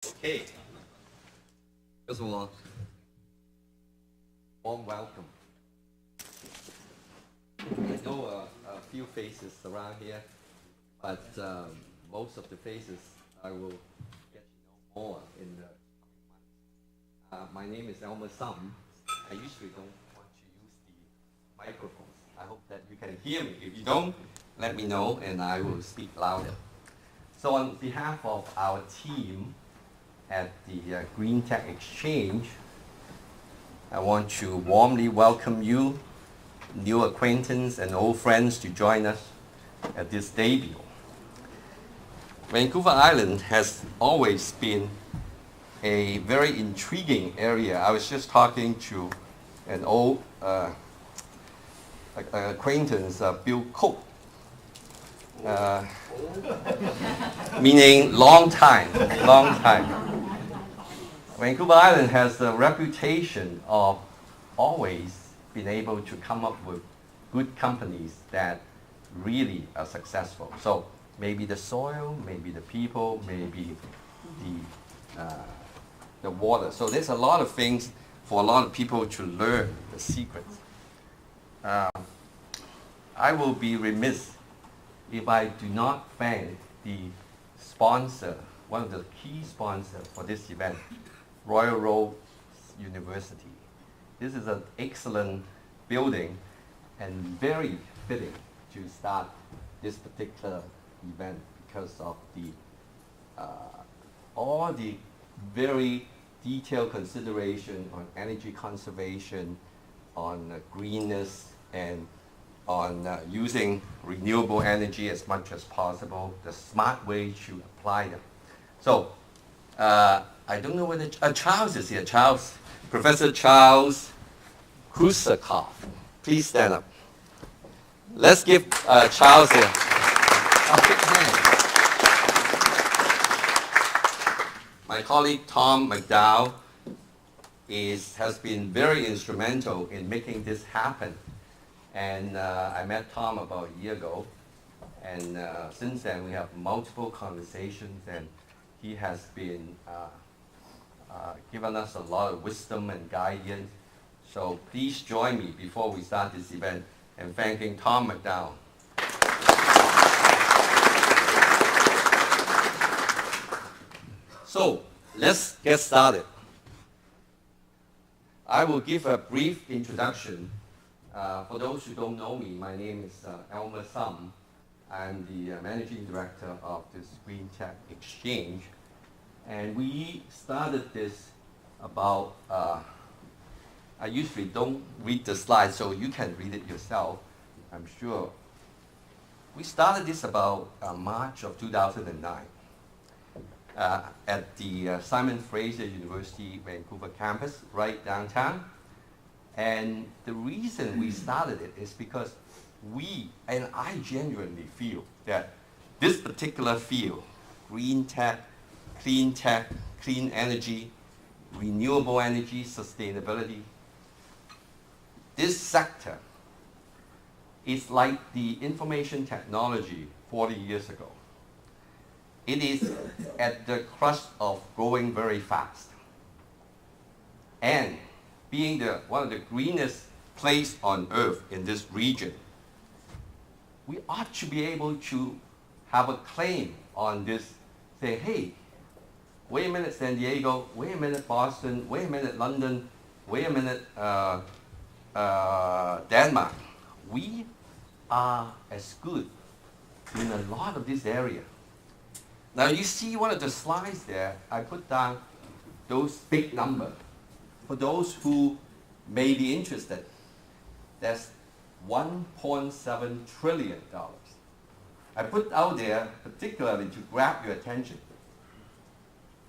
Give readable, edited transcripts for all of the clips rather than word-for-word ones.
Okay, first of all, warm welcome. I know a few faces around here, but most of the faces I will get to know more in the coming months. My name is Elmer Sum. I usually don't want to use the microphones. I hope that you can hear me. If you don't, let me know and I will speak louder. So on behalf of our team at the Greentech Exchange, I want to warmly welcome you, new acquaintances and old friends, to join us at this debut. Vancouver Island has always been a very intriguing area. I was just talking to an old acquaintance, Bill Cook, meaning long time. Vancouver Island has a reputation of always being able to come up with good companies that really are successful. So maybe the soil, maybe the people, maybe the water. So there's a lot of things for a lot of people to learn the secrets. I will be remiss if I do not thank the sponsor, one of the key sponsors for this event, Royal Road University. This is an excellent building and very fitting to start this particular event because of the all the very detailed consideration on energy conservation, on greenness, and on using renewable energy as much as possible, the smart way to apply them. So I don't know whether Charles is here. Charles, Professor Charles Krusakov, please stand up. Let's give Charles a big hand. My colleague Tom McDowell has been very instrumental in making this happen. And I met Tom about a year ago. And since then, we have multiple conversations, and he has been given us a lot of wisdom and guidance. So please join me before we start this event in thanking Tom McDowell. So let's get started. I will give a brief introduction. For those who don't know me, my name is Elmer Sum. I'm the managing director of this Greentech Exchange. And we started this about, I usually don't read the slides, so you can read it yourself, I'm sure. We started this about March of 2009 at the Simon Fraser University Vancouver campus, right downtown. And the reason we started it is because I genuinely feel that this particular field, green tech, clean energy, renewable energy, sustainability, this sector is like the information technology 40 years ago. It is at the crust of growing very fast. And being one of the greenest place on earth in this region, we ought to be able to have a claim on this, say, hey, wait a minute, San Diego, wait a minute, Boston, wait a minute, London, wait a minute, Denmark. We are as good in a lot of this area. Now you see one of the slides there, I put down those big numbers. For those who may be interested, that's $1.7 trillion. I put out there particularly to grab your attention.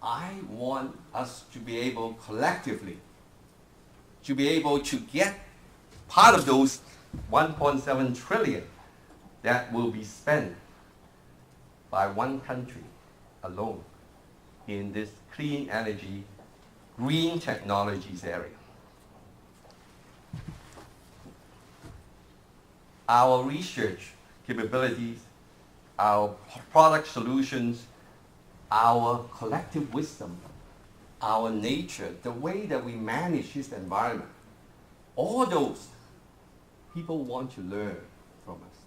I want us to be able collectively to be able to get part of those 1.7 trillion that will be spent by one country alone in this clean energy, green technologies area. Our research capabilities, our product solutions our collective wisdom, our nature, the way that we manage this environment, all those people want to learn from us.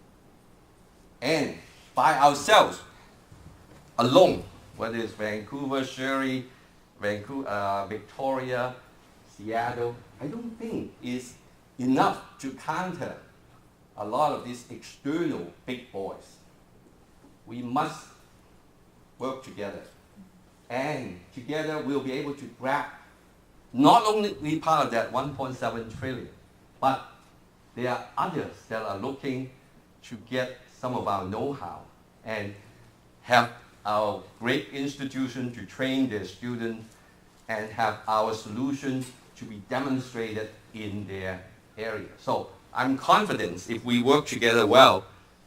And by ourselves, alone, whether it's Vancouver, Surrey, Victoria, Seattle, I don't think is enough to counter a lot of these external big boys. We must work together. And together we'll be able to grab not only be part of that 1.7 trillion, but there are others that are looking to get some of our know-how and have our great institution to train their students and have our solutions to be demonstrated in their area. So I'm confident if we work together well,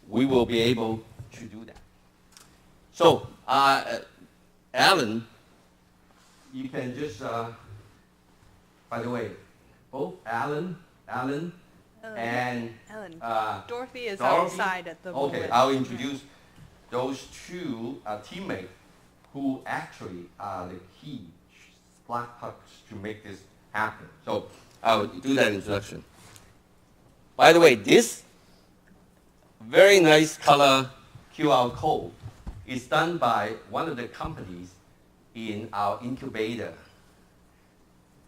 we will be able to do that. So, Alan, you can just, by the way, both Alan and Ellen. Dorothy is Dorothy? outside at the Okay, moment. I'll introduce those two teammates who actually are the key spark plugs to make this happen. So I'll do that introduction. By the way, this very nice color QR code is done by one of the companies in our incubator.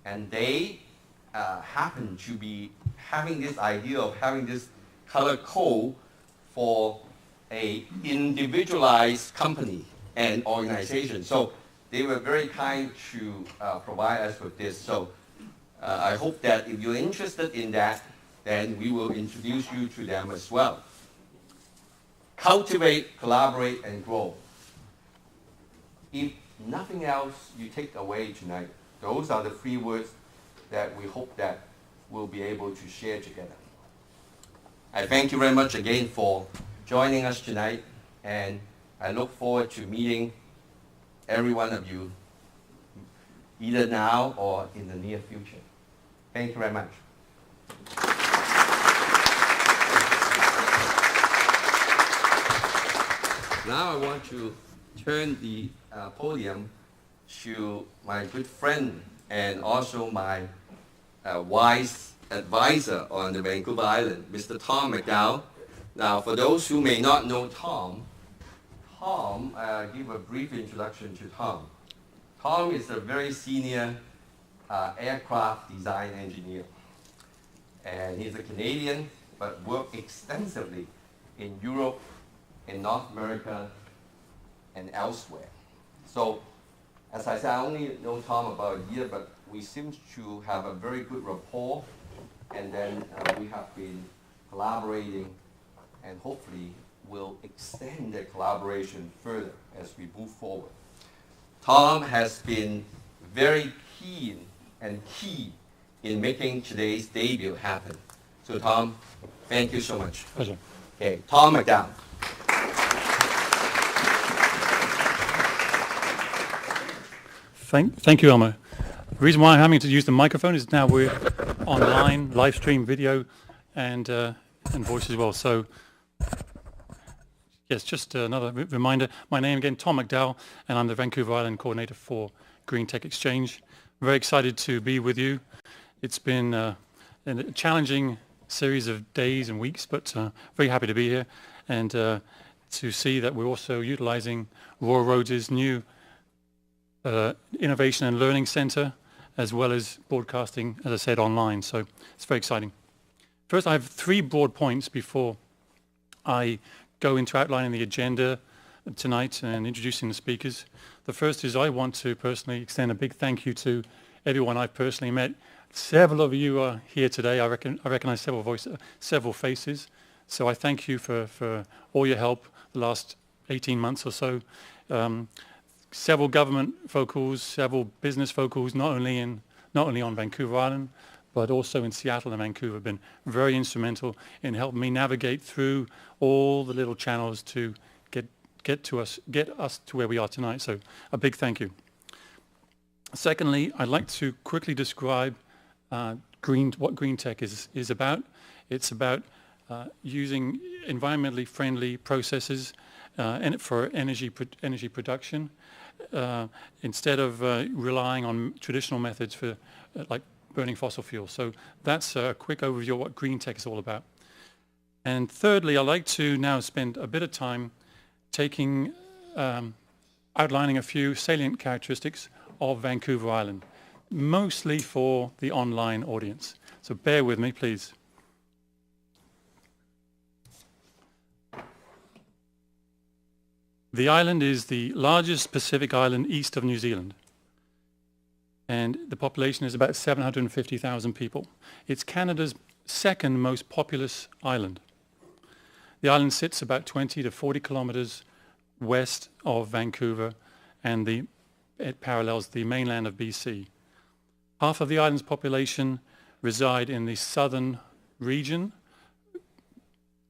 And they happen to be having this idea of having this color code for a individualized company and organization. So they were very kind to provide us with this. So I hope that if you're interested in that, then we will introduce you to them as well. Cultivate, collaborate, and grow. If nothing else you take away tonight, those are the 3 words that we hope that we'll be able to share together. I thank you very much again for joining us tonight, and I look forward to meeting every one of you either now or in the near future. Thank you very much. Now I want to turn the podium to my good friend and also my wise advisor on the Vancouver Island, Mr. Tom McDowell. Now, for those who may not know Tom, give a brief introduction to Tom. Tom is a very senior aircraft design engineer. And he's a Canadian, but worked extensively in Europe, in North America, and elsewhere. So, as I said, I only know Tom about a year, but we seem to have a very good rapport, and then we have been collaborating, and hopefully will extend the collaboration further as we move forward. Tom has been very keen and key in making today's debut happen. So Tom, thank you so much. Pleasure. Okay, Tom McDowell. Thank you, Elmo. The reason why I'm having to use the microphone is now we're online, live stream video, and voice as well. So, yes, just another reminder. My name again, Tom McDowell, and I'm the Vancouver Island coordinator for Greentech Exchange. Very excited to be with you. It's been a challenging series of days and weeks, but very happy to be here and to see that we're also utilizing Royal Roads' new Innovation and Learning Center, as well as broadcasting, as I said, online. So it's very exciting. First, I have 3 broad points before I go into outlining the agenda tonight and introducing the speakers. The first is I want to personally extend a big thank you to everyone I've personally met. Several of you are here today. I recognize several faces. So I thank you for all your help the last 18 months or so. Several government focals, several business focals, not only on Vancouver Island, but also in Seattle and Vancouver, have been very instrumental in helping me navigate through all the little channels to get us to where we are tonight. So a big thank you. Secondly, I'd like to quickly describe what Greentech is about. It's about using environmentally friendly processes for energy production, instead of relying on traditional methods for like burning fossil fuels. So that's a quick overview of what Greentech is all about. And thirdly, I'd like to now spend a bit of time outlining a few salient characteristics of Vancouver Island, mostly for the online audience. So bear with me, please. The island is the largest Pacific island east of New Zealand, and the population is about 750,000 people. It's Canada's second most populous island. The island sits about 20 to 40 kilometers west of Vancouver, and it parallels the mainland of BC. Half of the island's population reside in the southern region,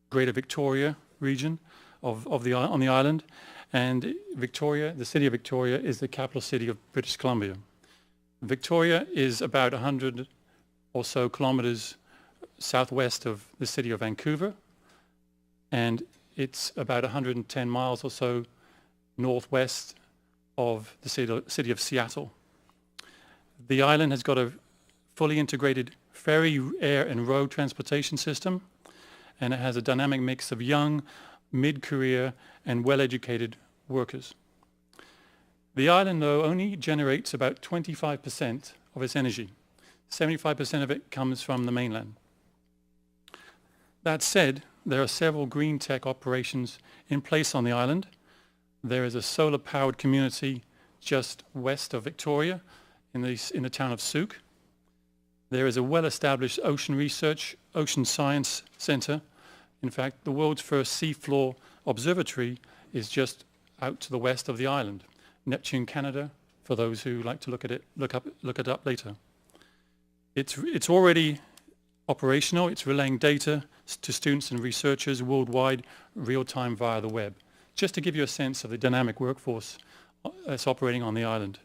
Greater Victoria region on the island, and Victoria, the city of Victoria, is the capital city of British Columbia. Victoria is about 100 or so kilometers southwest of the city of Vancouver, and it's about 110 miles or so northwest of the city of Seattle. The island has got a fully integrated ferry, air and road transportation system, and it has a dynamic mix of young, mid-career and well-educated workers. The island, though, only generates about 25% of its energy. 75% of it comes from the mainland. That said, there are several green tech operations in place on the island. There is a solar-powered community just west of Victoria in the town of Souk. There is a well-established ocean research, ocean science center. In fact, the world's first seafloor observatory is just out to the west of the island. Neptune, Canada, for those who like to look it up later. It's already operational. It's relaying data to students and researchers worldwide, real-time via the web. Just to give you a sense of the dynamic workforce that's operating on the island.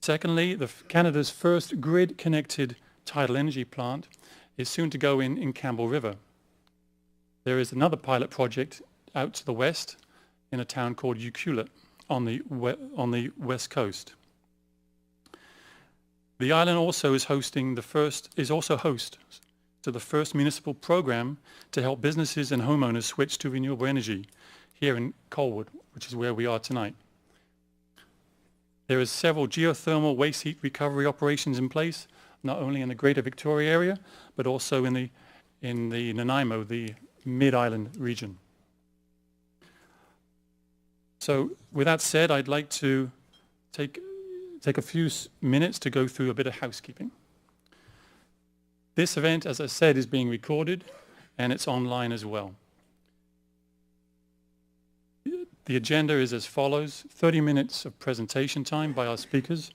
Secondly, Canada's first grid-connected tidal energy plant is soon to go in Campbell River. There is another pilot project out to the west in a town called Ucluelet on the west coast. The island also is host to the first municipal program to help businesses and homeowners switch to renewable energy here in Colwood, which is where we are tonight. There is several geothermal waste heat recovery operations in place, not only in the Greater Victoria area, but also in the Nanaimo, the mid-island region. So with that said, I'd like to take a few minutes to go through a bit of housekeeping. This event, as I said, is being recorded and it's online as well. The agenda is as follows: 30 minutes of presentation time by our speakers,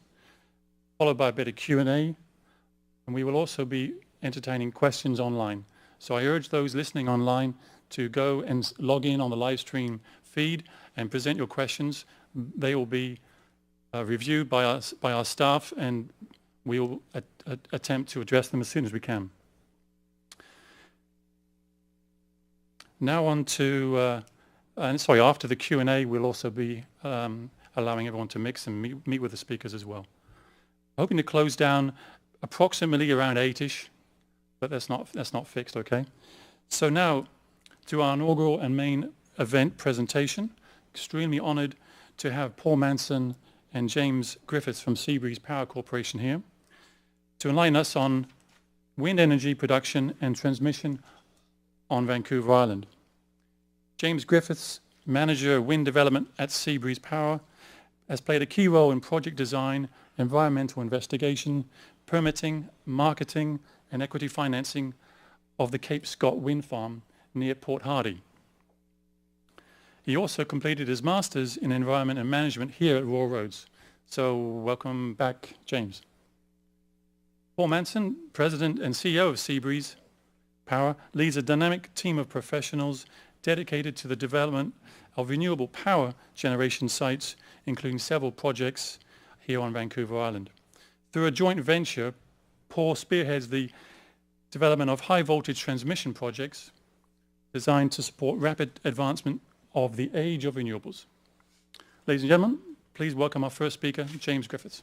followed by a bit of Q&A, and we will also be entertaining questions online. So I urge those listening online to go and log in on the live stream feed and present your questions. They will be reviewed by our staff, and we will attempt to address them as soon as we can. Now on to, after the Q&A, we'll also be allowing everyone to mix and meet with the speakers as well. Hoping to close down approximately around 8-ish, but that's not fixed, okay? So now to our inaugural and main event presentation. Extremely honored to have Paul Manson and James Griffiths from Seabreeze Power Corporation here to enlighten us on wind energy production and transmission on Vancouver Island. James Griffiths, Manager of Wind Development at Seabreeze Power, has played a key role in project design, environmental investigation, permitting, marketing, and equity financing of the Cape Scott wind farm near Port Hardy. He also completed his Master's in Environment and Management here at Royal Roads. So welcome back, James. Paul Manson, President and CEO of Seabreeze Power, leads a dynamic team of professionals dedicated to the development of renewable power generation sites, including several projects here on Vancouver Island. Through a joint venture, Paul spearheads the development of high voltage transmission projects designed to support rapid advancement of the age of renewables. Ladies and gentlemen, please welcome our first speaker, James Griffiths.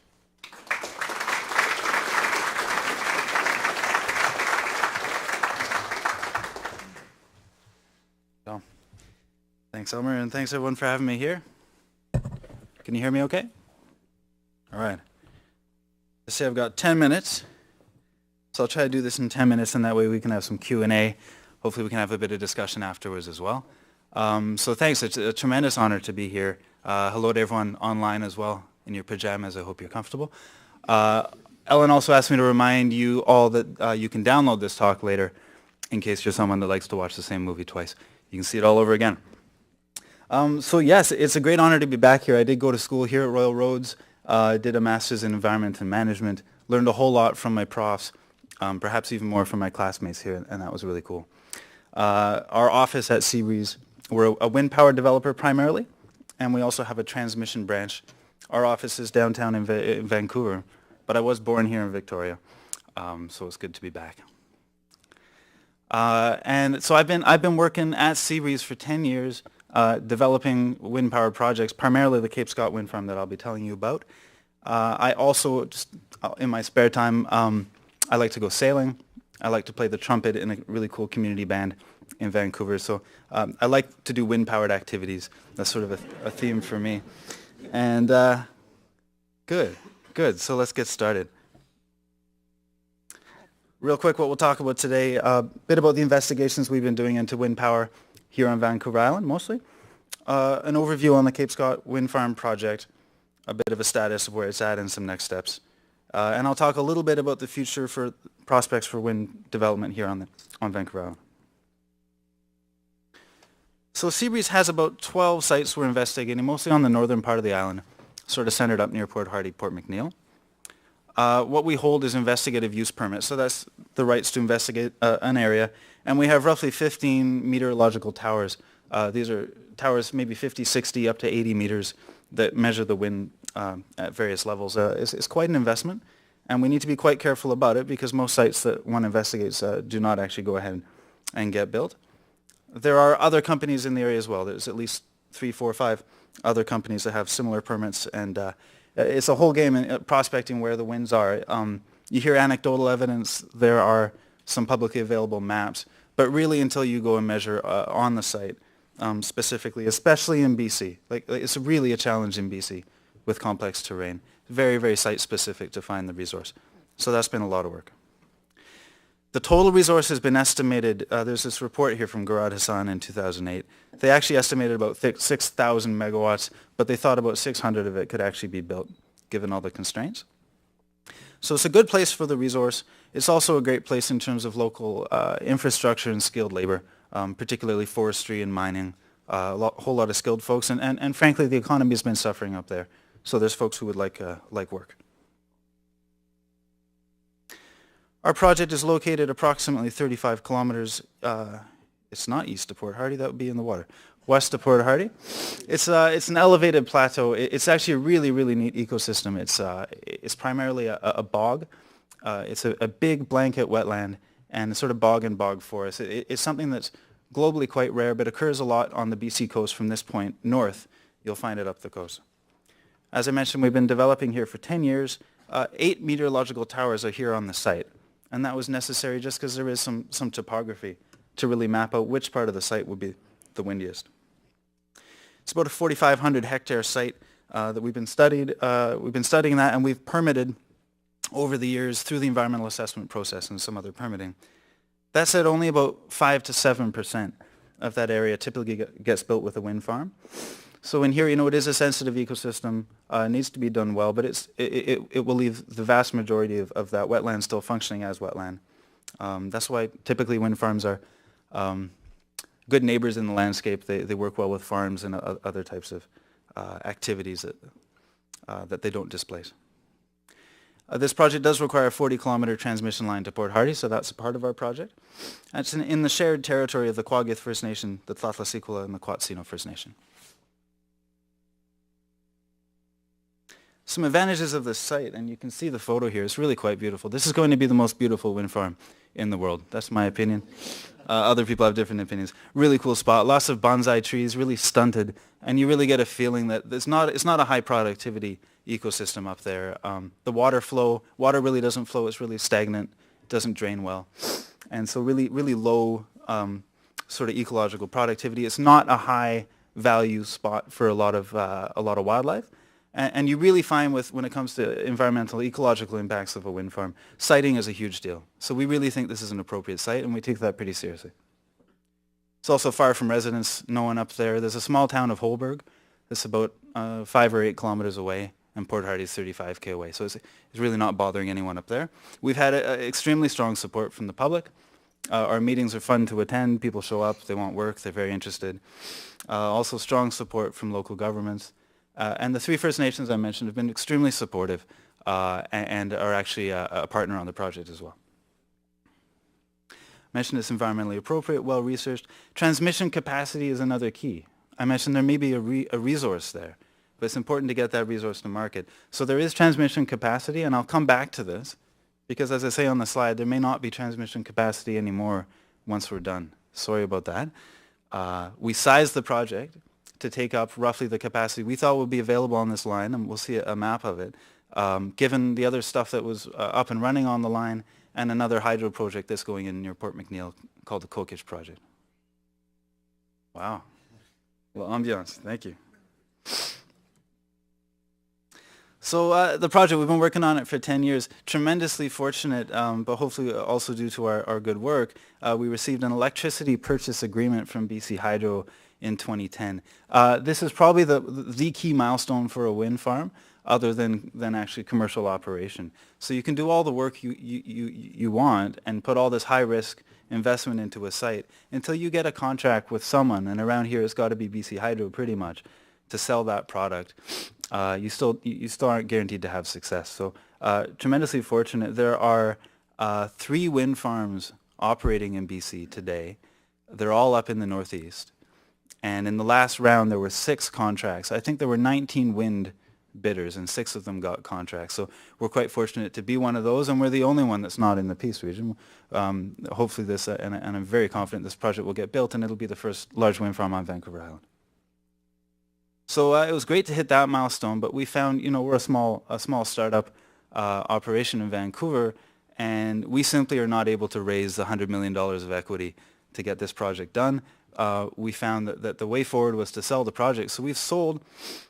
So, thanks, Elmer, and thanks everyone for having me here. Can you hear me okay? All right. Let's say I've got 10 minutes, so I'll try to do this in 10 minutes, and that way we can have some Q&A. Hopefully we can have a bit of discussion afterwards as well. So thanks, it's a tremendous honor to be here. Hello to everyone online as well, in your pajamas. I hope you're comfortable. Ellen also asked me to remind you all that you can download this talk later in case you're someone that likes to watch the same movie twice. You can see it all over again. So yes, it's a great honor to be back here. I did go to school here at Royal Roads. I did a master's in environment and management, learned a whole lot from my profs, perhaps even more from my classmates here, and that was really cool. Our office at Seabreeze, we're a wind power developer primarily, and we also have a transmission branch. Our office is downtown in Vancouver, but I was born here in Victoria, so it's good to be back. And so I've been working at Seabreeze for 10 years, developing wind power projects, primarily the Cape Scott wind farm that I'll be telling you about. I also, just in my spare time, I like to go sailing. I like to play the trumpet in a really cool community band in Vancouver. So I like to do wind-powered activities. That's sort of a theme for me. And good. So let's get started. Real quick, what we'll talk about today, a bit about the investigations we've been doing into wind power here on Vancouver Island, mostly. An overview on the Cape Scott wind farm project, a bit of a status of where it's at and some next steps. And I'll talk a little bit about the future for prospects for wind development here on Vancouver Island. So Seabreeze has about 12 sites we're investigating, mostly on the northern part of the island, sort of centered up near Port Hardy, Port McNeill. What we hold is investigative use permits, so that's the rights to investigate an area. And we have roughly 15 meteorological towers. These are towers maybe 50, 60, up to 80 meters that measure the wind at various levels. It's quite an investment, and we need to be quite careful about it because most sites that one investigates do not actually go ahead and get built. There are other companies in the area as well. There's at least 3, 4, 5 other companies that have similar permits, and it's a whole game in prospecting where the winds are. You hear anecdotal evidence. There are some publicly available maps, but really until you go and measure on the site, specifically, especially in BC. Like it's really a challenge in BC with complex terrain. Very, very site-specific to find the resource. So that's been a lot of work. The total resource has been estimated. There's this report here from Gurad Hassan in 2008. They actually estimated about 6,000 megawatts, but they thought about 600 of it could actually be built, given all the constraints. So it's a good place for the resource. It's also a great place in terms of local infrastructure and skilled labor, particularly forestry and mining, whole lot of skilled folks. And frankly, the economy has been suffering up there. So there's folks who would like work. Our project is located approximately 35 kilometers. It's not east of Port Hardy. That would be in the water. West of Port Hardy. It's an elevated plateau. It's actually a really, really neat ecosystem. It's primarily a bog. It's a big blanket wetland and a sort of bog and bog forest. It's something that's globally quite rare, but occurs a lot on the BC coast from this point north. You'll find it up the coast. As I mentioned, we've been developing here for 10 years. 8 meteorological towers are here on the site. And that was necessary just because there is some topography to really map out which part of the site would be the windiest. It's about a 4,500 hectare site that we've been studying that, and we've permitted over the years through the environmental assessment process and some other permitting. That said, only about 5 to 7% of that area typically gets built with a wind farm. So in here, it is a sensitive ecosystem. It needs to be done well, but it will leave the vast majority of that wetland still functioning as wetland. That's why typically wind farms are good neighbors in the landscape. They work well with farms and other types of activities that they don't displace. This project does require a 40-kilometer transmission line to Port Hardy, so that's a part of our project. It's in the shared territory of the Quagith First Nation, the Tlatlasikula, and the Quatsino First Nation. Some advantages of this site, and you can see the photo here. It's really quite beautiful. This is going to be the most beautiful wind farm in the world. That's my opinion. Other people have different opinions. Really cool spot. Lots of bonsai trees, really stunted and you really get a feeling that it's not a high productivity ecosystem up there. The water really doesn't flow. It's really stagnant, doesn't drain well, and so really low sort of ecological productivity. It's not a high value spot for a lot of wildlife, and you really find when it comes to environmental ecological impacts of a wind farm, siting is a huge deal. So we really think this is an appropriate site, and we take that pretty seriously. It's also far from residents, no one up there. There's a small town of Holberg that's about 5 or 8 kilometers away, and Port Hardy is 35k away. So it's really not bothering anyone up there. We've had extremely strong support from the public. Our meetings are fun to attend. People show up, they want work, they're very interested. Also strong support from local governments. And the 3 First Nations I mentioned have been extremely supportive and are actually a partner on the project as well. I mentioned it's environmentally appropriate, well-researched. Transmission capacity is another key. I mentioned there may be a resource there, but it's important to get that resource to market. So there is transmission capacity, and I'll come back to this, because as I say on the slide, there may not be transmission capacity anymore once we're done. Sorry about that. We sized the project to take up roughly the capacity we thought would be available on this line, and we'll see a map of it, given the other stuff that was up and running on the line, and another hydro project that's going in near Port McNeill called the Kokich project. Wow. Well, ambiance, thank you. So the project, we've been working on it for 10 years. Tremendously fortunate, but hopefully also due to our good work, we received an electricity purchase agreement from BC Hydro in 2010. This is probably the key milestone for a wind farm, other than actually commercial operation. So you can do all the work you want and put all this high-risk investment into a site until you get a contract with someone, and around here it's got to be BC Hydro pretty much, to sell that product. You still aren't guaranteed to have success. So tremendously fortunate. There are 3 wind farms operating in BC today. They're all up in the Northeast. And in the last round, there were 6 contracts. I think there were 19 wind bidders, and 6 of them got contracts. So we're quite fortunate to be one of those, and we're the only one that's not in the Peace region. Hopefully this, and I'm very confident this project will get built, and it'll be the first large wind farm on Vancouver Island. So it was great to hit that milestone, but we found, we're a small startup operation in Vancouver, and we simply are not able to raise the $100 million of equity to get this project done. We found that the way forward was to sell the project. So we've sold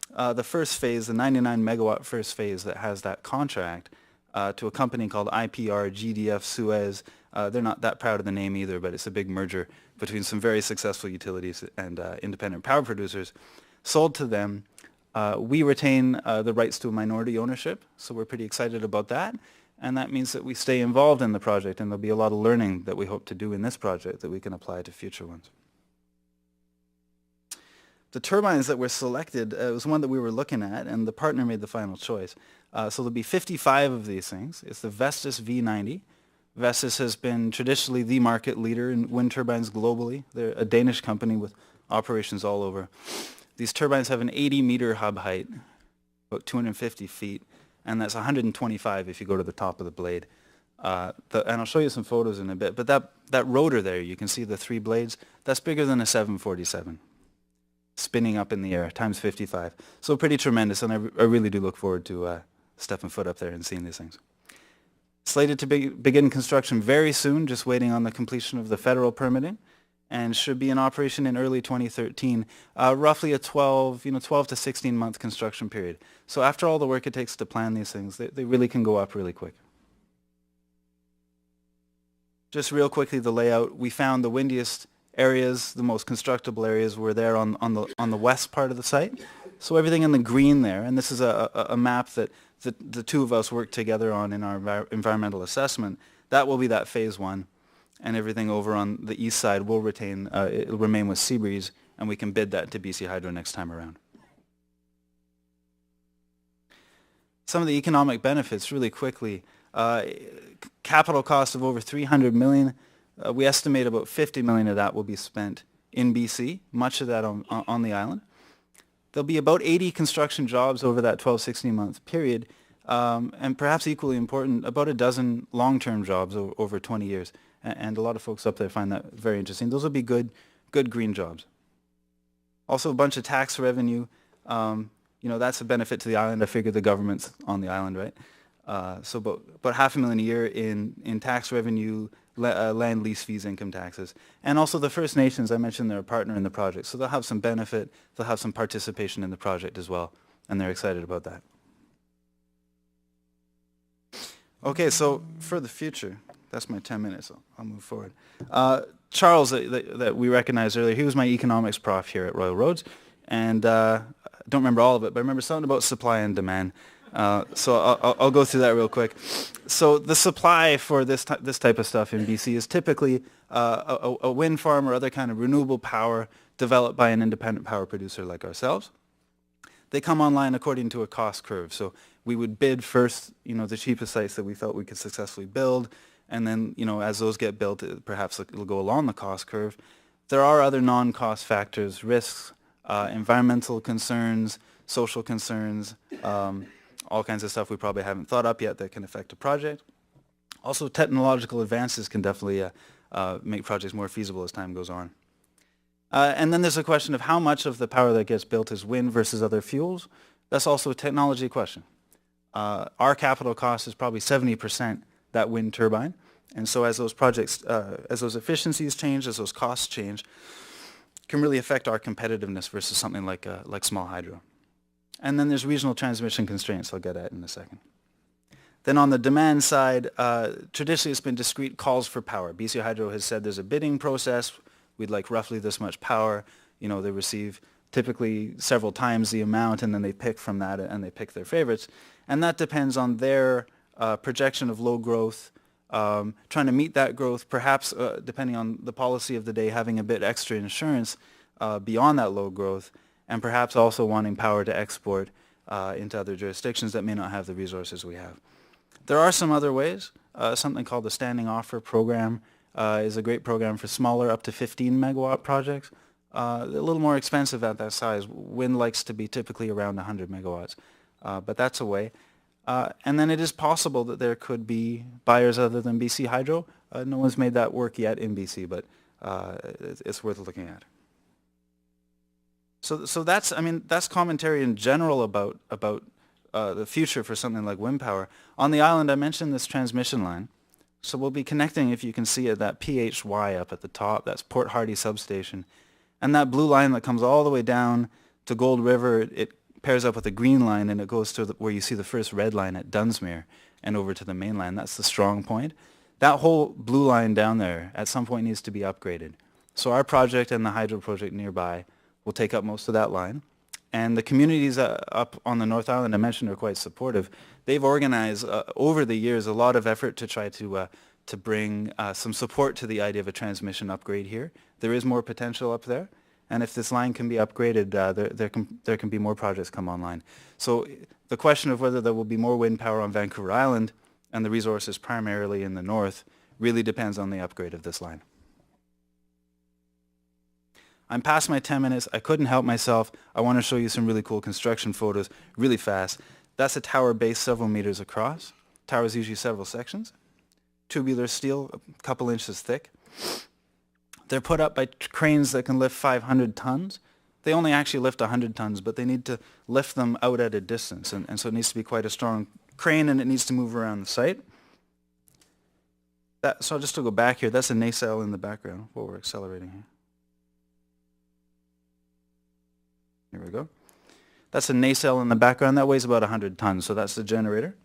the first phase, the 99 megawatt first phase that has that contract, to a company called IPR GDF Suez. They're not that proud of the name either, but it's a big merger between some very successful utilities and independent power producers. Sold to them. We retain the rights to a minority ownership, so we're pretty excited about that. And that means that we stay involved in the project, and there'll be a lot of learning that we hope to do in this project that we can apply to future ones. The turbines that were selected was one that we were looking at, and the partner made the final choice. So there'll be 55 of these things. It's the Vestas V90. Vestas has been traditionally the market leader in wind turbines globally. They're a Danish company with operations all over. These turbines have an 80-meter hub height, about 250 feet, and that's 125 if you go to the top of the blade. And I'll show you some photos in a bit, but that rotor there, you can see the 3 blades, that's bigger than a 747. Spinning up in the air, times 55. So pretty tremendous, and I really do look forward to stepping foot up there and seeing these things. Slated to begin construction very soon, just waiting on the completion of the federal permitting, and should be in operation in early 2013. Roughly a 12 to 16 month construction period. So after all the work it takes to plan these things, they really can go up really quick. Just real quickly, the layout. We found the windiest areas, the most constructible areas were there on the west part of the site. So everything in the green there, and this is a map that the 2 of us worked together on in our environmental assessment. That will be that phase 1, and everything over on the east side will it'll remain with Seabreeze, and we can bid that to BC Hydro next time around. Some of the economic benefits really quickly. Capital cost of over $300 million. We estimate about $50 million of that will be spent in BC, much of that on the island. There'll be about 80 construction jobs over that 12-16 month period, and perhaps equally important, about a dozen long-term jobs over 20 years. And a lot of folks up there find that very interesting. Those will be good green jobs. Also a bunch of tax revenue. That's a benefit to the island. I figure the government's on the island, right? So about $500,000 a year in tax revenue, land lease fees, income taxes. And also the First Nations, I mentioned they're a partner in the project. So they'll have some benefit, they'll have some participation in the project as well. And they're excited about that. Okay, so for the future, that's my 10 minutes, so I'll move forward. Charles, that we recognized earlier, he was my economics prof here at Royal Roads. And I don't remember all of it, but I remember something about supply and demand. So I'll go through that real quick. So the supply for this type of stuff in BC is typically a wind farm or other kind of renewable power developed by an independent power producer like ourselves. They come online according to a cost curve. So we would bid first, the cheapest sites that we felt we could successfully build, and then, as those get built, perhaps it'll go along the cost curve. There are other non-cost factors, risks, environmental concerns, social concerns, all kinds of stuff we probably haven't thought up yet that can affect a project. Also, technological advances can definitely make projects more feasible as time goes on. And then there's a question of how much of the power that gets built is wind versus other fuels. That's also a technology question. Our capital cost is probably 70% that wind turbine. And so as those projects, as those efficiencies change, as those costs change, can really affect our competitiveness versus something like small hydro. And then there's regional transmission constraints I'll get at in a second. Then on the demand side, traditionally it's been discrete calls for power. BC Hydro has said there's a bidding process. We'd like roughly this much power. They receive typically several times the amount, and then they pick from that, and they pick their favorites. And that depends on their projection of low growth, trying to meet that growth, perhaps depending on the policy of the day, having a bit extra insurance beyond that low growth, and perhaps also wanting power to export into other jurisdictions that may not have the resources we have. There are some other ways. Something called the Standing Offer Program is a great program for smaller, up to 15 megawatt projects. A little more expensive at that size. Wind likes to be typically around 100 megawatts, but that's a way. And then it is possible that there could be buyers other than BC Hydro. No one's made that work yet in BC, but it's worth looking at. So that's commentary in general about the future for something like wind power. On the island, I mentioned this transmission line. So we'll be connecting, if you can see it, that PHY up at the top. That's Port Hardy Substation. And that blue line that comes all the way down to Gold River, it pairs up with a green line, and it goes to where you see the first red line at Dunsmuir and over to the main line. That's the strong point. That whole blue line down there at some point needs to be upgraded. So our project and the hydro project nearby will take up most of that line. And the communities up on the North Island I mentioned are quite supportive. They've organized over the years a lot of effort to try to bring some support to the idea of a transmission upgrade here. There is more potential up there, and if this line can be upgraded, there can be more projects come online. So the question of whether there will be more wind power on Vancouver Island and the resources primarily in the north really depends on the upgrade of this line. I'm past my 10 minutes. I couldn't help myself. I want to show you some really cool construction photos really fast. That's a tower base several meters across. Tower is usually several sections. Tubular steel, a couple inches thick. They're put up by cranes that can lift 500 tons. They only actually lift 100 tons, but they need to lift them out at a distance. And so it needs to be quite a strong crane, and it needs to move around the site. So just to go back here, that's a nacelle in the background, what we're accelerating here. Here we go. That's a nacelle in the background. That weighs about 100 tons, so that's the generator.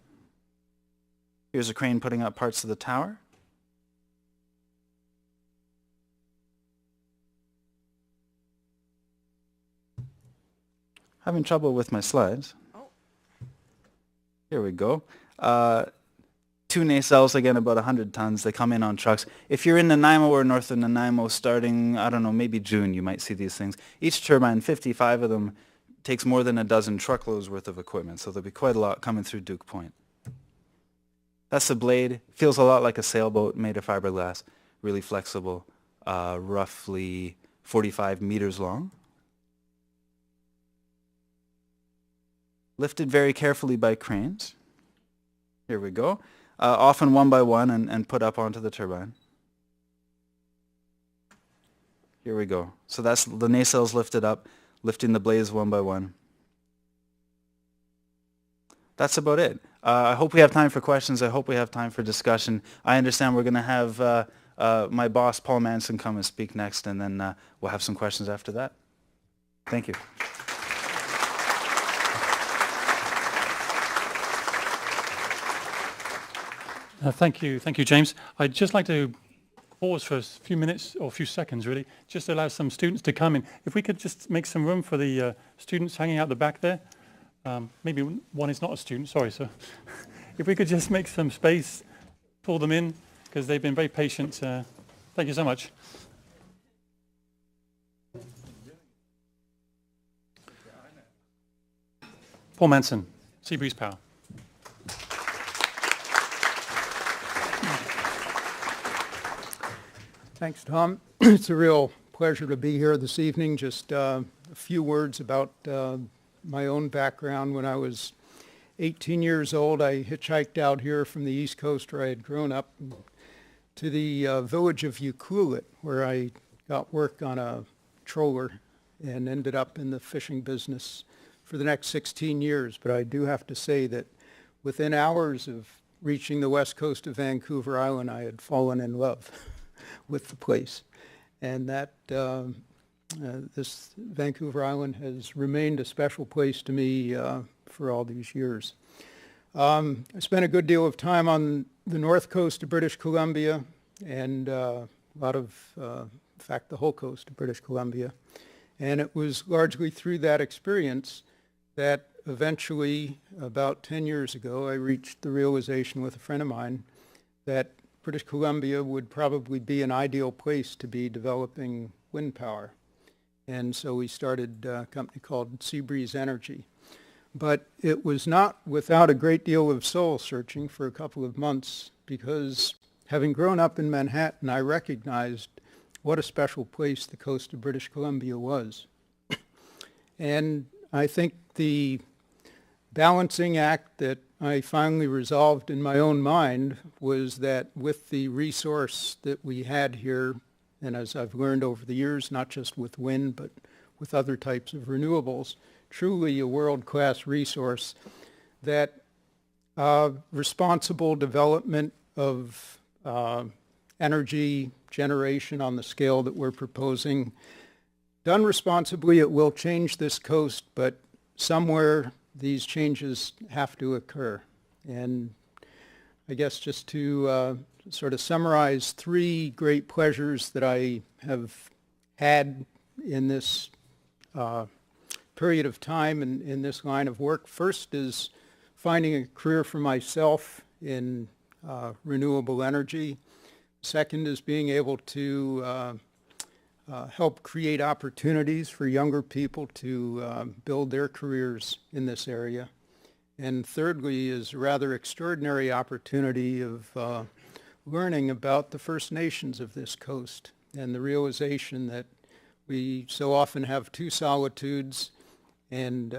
Here's a crane putting up parts of the tower. Having trouble with my slides. Oh. Here we go. Two nacelles, again, about 100 tons. They come in on trucks. If you're in Nanaimo or north of Nanaimo starting, I don't know, maybe June, you might see these things. Each turbine, 55 of them, takes more than a dozen truckloads worth of equipment, so there'll be quite a lot coming through Duke Point. That's the blade. Feels a lot like a sailboat made of fiberglass, really flexible, roughly 45 meters long. Lifted very carefully by cranes. Here we go. Often one by one and put up onto the turbine. Here we go. So that's the nacelles lifted up, lifting the blades one by one. That's about it. I hope we have time for questions. I hope we have time for discussion. I understand we're going to have my boss, Paul Manson, come and speak next, and then we'll have some questions after that. Thank you. Thank you, James. I'd just like to pause for a few minutes, or a few seconds really, just to allow some students to come in. If we could just make some room for the students hanging out the back there. Maybe one is not a student, sorry, so if we could just make some space, pull them in, because they've been very patient. Thank you so much. Paul Manson, Seabreeze Power. Thanks, Tom. It's a real pleasure to be here this evening. Just a few words about my own background. When I was 18 years old, I hitchhiked out here from the East Coast, where I had grown up, to the village of Ucluelet, where I got work on a trawler and ended up in the fishing business for the next 16 years. But I do have to say that within hours of reaching the west coast of Vancouver Island, I had fallen in love with the place. And that this Vancouver Island has remained a special place to me for all these years. I spent a good deal of time on the north coast of British Columbia, and a lot of, in fact, the whole coast of British Columbia. And it was largely through that experience that eventually, about 10 years ago, I reached the realization with a friend of mine that British Columbia would probably be an ideal place to be developing wind power. And so we started a company called Seabreeze Energy. But it was not without a great deal of soul searching for a couple of months, because having grown up in Manhattan, I recognized what a special place the coast of British Columbia was. And I think the balancing act that I finally resolved in my own mind was that with the resource that we had here, and as I've learned over the years, not just with wind, but with other types of renewables, truly a world-class resource, that responsible development of energy generation on the scale that we're proposing, done responsibly, it will change this coast, but somewhere these changes have to occur. And I guess just to sort of summarize three great pleasures that I have had in this period of time in this line of work. First is finding a career for myself in renewable energy. Second is being able to help create opportunities for younger people to build their careers in this area. And thirdly is a rather extraordinary opportunity of learning about the First Nations of this coast, and the realization that we so often have two solitudes, and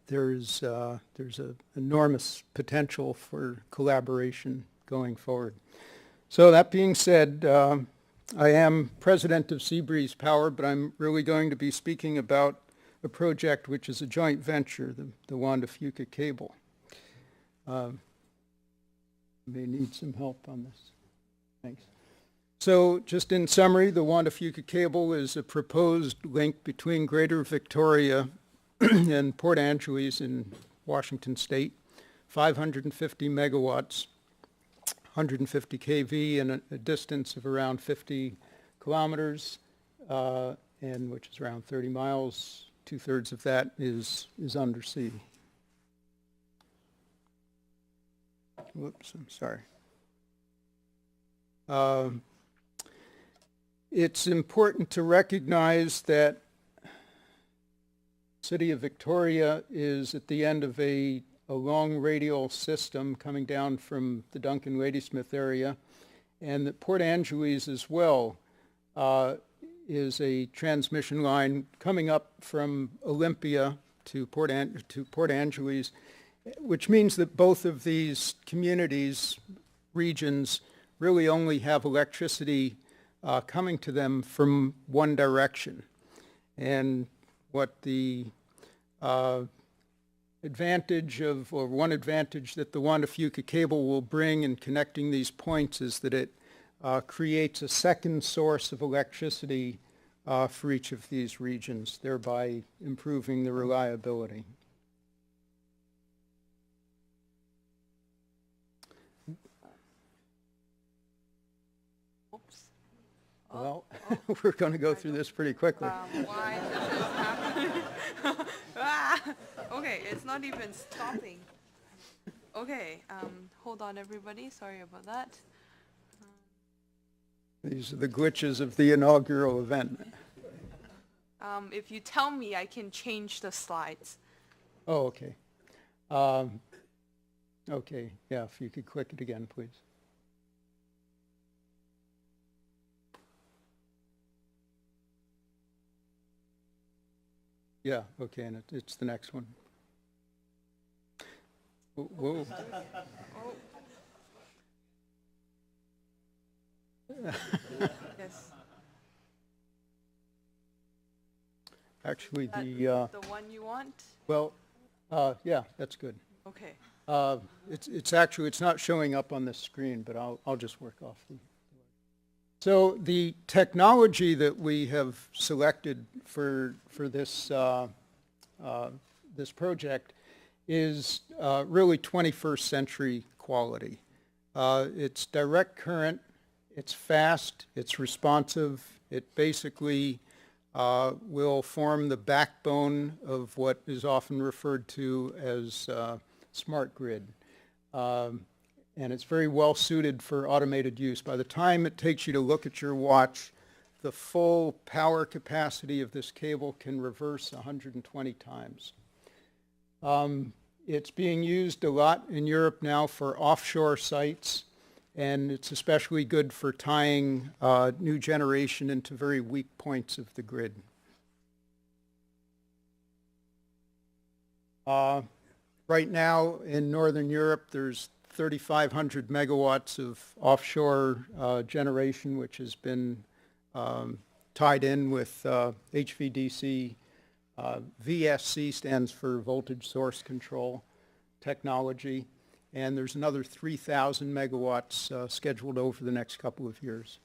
there's an enormous potential for collaboration going forward. So that being said, I am president of Seabreeze Power, but I'm really going to be speaking about a project which is a joint venture, the Juan de Fuca cable. May need some help on this. Thanks. So just in summary, the Juan de Fuca cable is a proposed link between Greater Victoria and Port Angeles in Washington State, 550 megawatts, 150 kV, and a distance of around 50 kilometers, and which is around 30 miles. 2/3 of that is undersea. Whoops, I'm sorry. It's important to recognize that the city of Victoria is at the end of a long radial system coming down from the Duncan Ladysmith area, and that Port Angeles as well is a transmission line coming up from Olympia to Port Angeles, which means that both of these communities, regions, really only have electricity coming to them from one direction. And what the advantage of, or one advantage that the Juan de Fuca cable will bring in connecting these points is that it creates a second source of electricity for each of these regions, thereby improving the reliability. Oops. Well, we're going to go through this pretty quickly. Why does this happen? Ah, okay, it's not even stopping. Okay, hold on everybody, sorry about that. These are the glitches of the inaugural event. If you tell me, I can change the slides. Oh, okay. Okay, yeah, if you could click it again, please. Yeah, okay, and it's the next one. Whoa. Yes. Actually, The one you want? well, yeah, that's good. Okay. It's not showing up on this screen, but I'll just work off the. So the technology that we have selected for this this project is really 21st century quality. It's direct current, it's fast, it's responsive. It basically will form the backbone of what is often referred to as smart grid. And it's very well suited for automated use. By the time it takes you to look at your watch, the full power capacity of this cable can reverse 120 times. It's being used a lot in Europe now for offshore sites, and it's especially good for tying new generation into very weak points of the grid. Right now in Northern Europe, there's 3,500 megawatts of offshore generation, which has been tied in with HVDC. VSC stands for voltage source control technology, and there's another 3,000 megawatts scheduled over the next couple of years.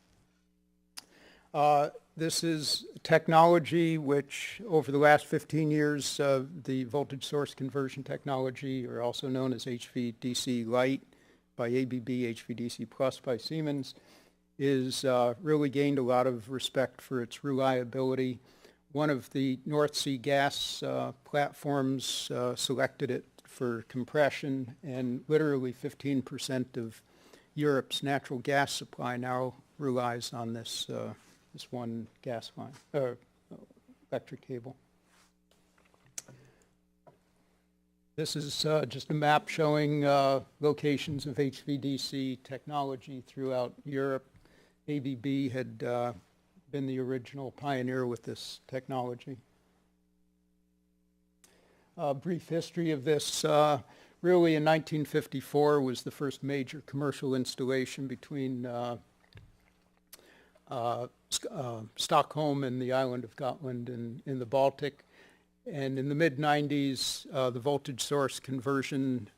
This is technology which, over the last 15 years, the voltage source conversion technology, or also known as HVDC Light by ABB, HVDC Plus by Siemens, is really gained a lot of respect for its reliability. One of the North Sea gas platforms selected it for compression, and literally 15% of Europe's natural gas supply now relies on this this one gas line, electric cable. This is just a map showing locations of HVDC technology throughout Europe. ABB had been the original pioneer with this technology. Brief history of this. Really in 1954 was the first major commercial installation between Stockholm and the island of Gotland in the Baltic. And in the mid-90s, the voltage source conversion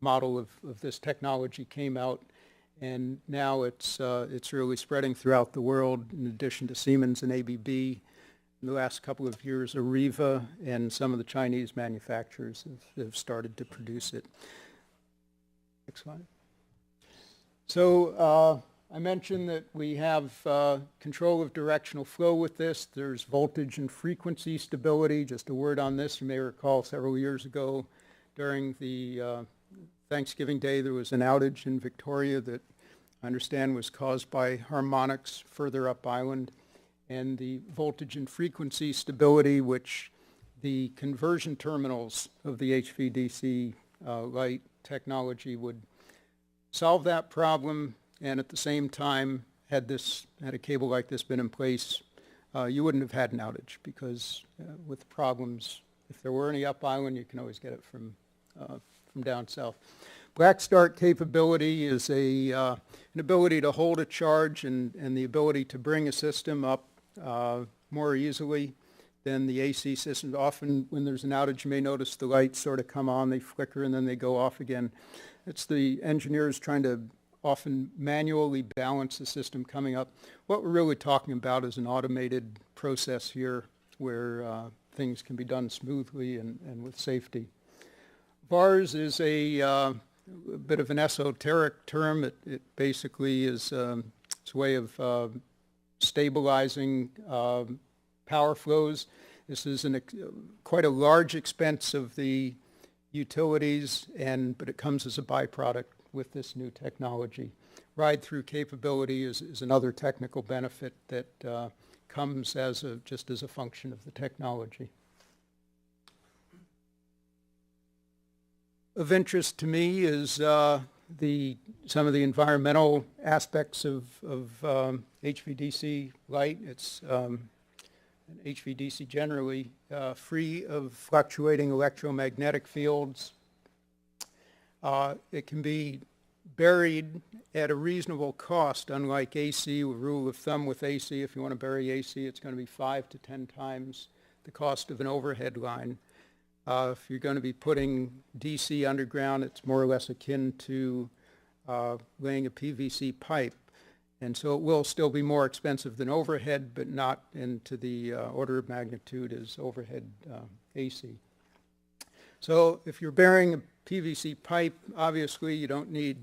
model of this technology came out, and now it's really spreading throughout the world. In addition to Siemens and ABB, in the last couple of years, Areva and some of the Chinese manufacturers have started to produce it. Next slide. So I mentioned that we have control of directional flow with this. There's voltage and frequency stability. Just a word on this. You may recall several years ago during the Thanksgiving Day, there was an outage in Victoria that I understand was caused by harmonics further up island. And the voltage and frequency stability, which the conversion terminals of the HVDC light technology would solve that problem. And at the same time, had a cable like this been in place, you wouldn't have had an outage, because with problems, if there were any up island, you can always get it from down south. Black start capability is an ability to hold a charge and the ability to bring a system up more easily than the AC systems. Often when there's an outage, you may notice the lights sort of come on, they flicker, and then they go off again. It's the engineers trying to often manually balance the system coming up. What we're really talking about is an automated process here where things can be done smoothly and with safety. VARS is a bit of an esoteric term. It basically is it's a way of stabilizing power flows. This is quite a large expense of the utilities, but it comes as a byproduct with this new technology. Ride-through capability is another technical benefit that comes just as a function of the technology. Of interest to me is some of the environmental aspects of HVDC light. It's HVDC generally free of fluctuating electromagnetic fields. It can be buried at a reasonable cost, unlike AC. A rule of thumb with AC, if you want to bury AC, it's going to be 5 to 10 times the cost of an overhead line. If you're going to be putting DC underground, it's more or less akin to laying a PVC pipe. And so it will still be more expensive than overhead, but not into the order of magnitude as overhead AC. So if you're burying a PVC pipe, obviously you don't need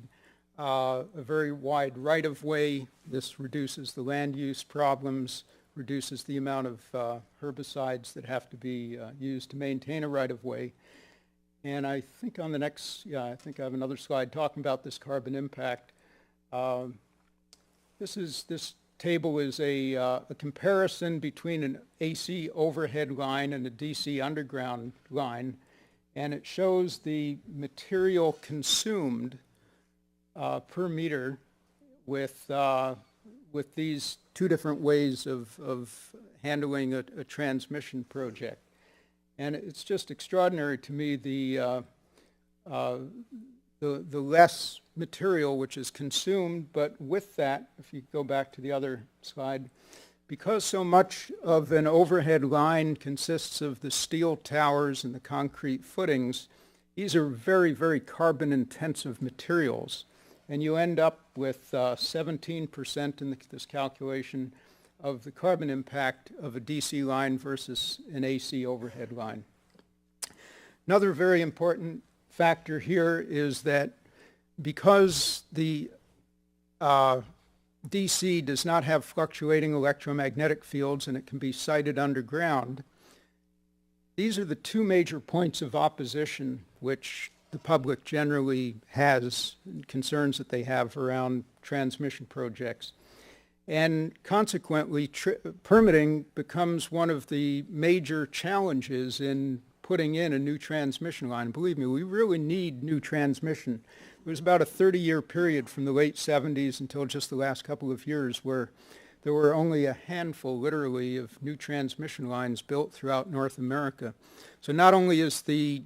a very wide right-of-way. This reduces the land use problems, reduces the amount of herbicides that have to be used to maintain a right-of-way. And I think on the next, I think I have another slide talking about this carbon impact. This table is a comparison between an AC overhead line and a DC underground line, and it shows the material consumed per meter with these two different ways of handling a transmission project. And it's just extraordinary to me the less material which is consumed, but with that, if you go back to the other slide, because so much of an overhead line consists of the steel towers and the concrete footings, these are very, very carbon-intensive materials. And you end up with 17% in this calculation of the carbon impact of a DC line versus an AC overhead line. Another very important factor here is that because the DC does not have fluctuating electromagnetic fields and it can be sited underground, these are the two major points of opposition which the public generally has, concerns that they have around transmission projects. And consequently, permitting becomes one of the major challenges in putting in a new transmission line. Believe me, we really need new transmission. It was about a 30-year period from the late 70s until just the last couple of years where there were only a handful, literally, of new transmission lines built throughout North America. So not only is the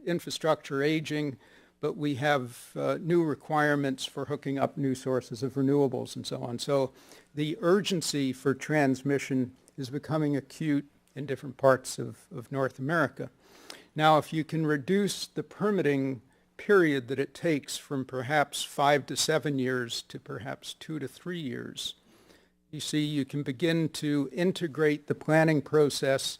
infrastructure aging, but we have new requirements for hooking up new sources of renewables and so on. So the urgency for transmission is becoming acute in different parts of North America. Now, if you can reduce the permitting period that it takes from perhaps 5 to 7 years to perhaps 2 to 3 years, you see, you can begin to integrate the planning process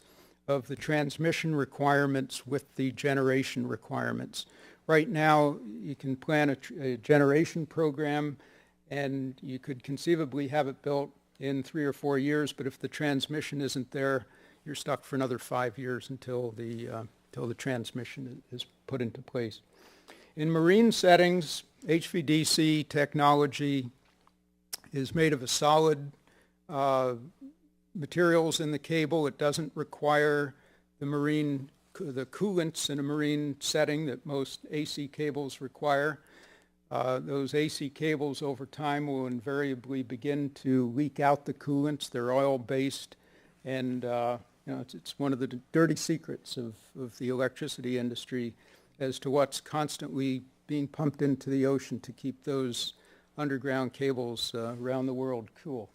of the transmission requirements with the generation requirements. Right now, you can plan a generation program, and you could conceivably have it built in 3 or 4 years, but if the transmission isn't there, you're stuck for another 5 years until the transmission is put into place. In marine settings, HVDC technology is made of a solid materials in the cable. It doesn't require the coolants in a marine setting that most AC cables require. Those AC cables over time will invariably begin to leak out the coolants. They're oil-based, and it's one of the dirty secrets of the electricity industry as to what's constantly being pumped into the ocean to keep those underground cables around the world cool.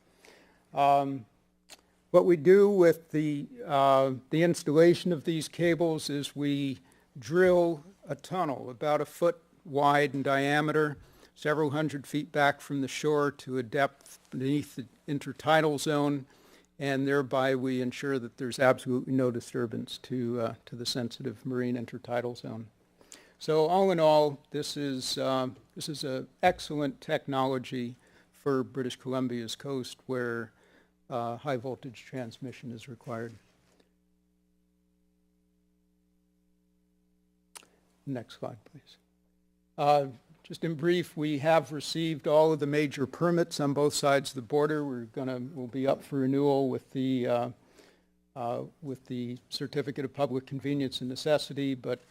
What we do with the installation of these cables is we drill a tunnel about a foot wide in diameter, several hundred feet back from the shore to a depth beneath the intertidal zone, and thereby we ensure that there's absolutely no disturbance to the sensitive marine intertidal zone. So all in all, this is an excellent technology for British Columbia's coast where high voltage transmission is required. Next slide, please. Just in brief, we have received all of the major permits on both sides of the border. We'll be up for renewal with the Certificate of Public Convenience and Necessity, but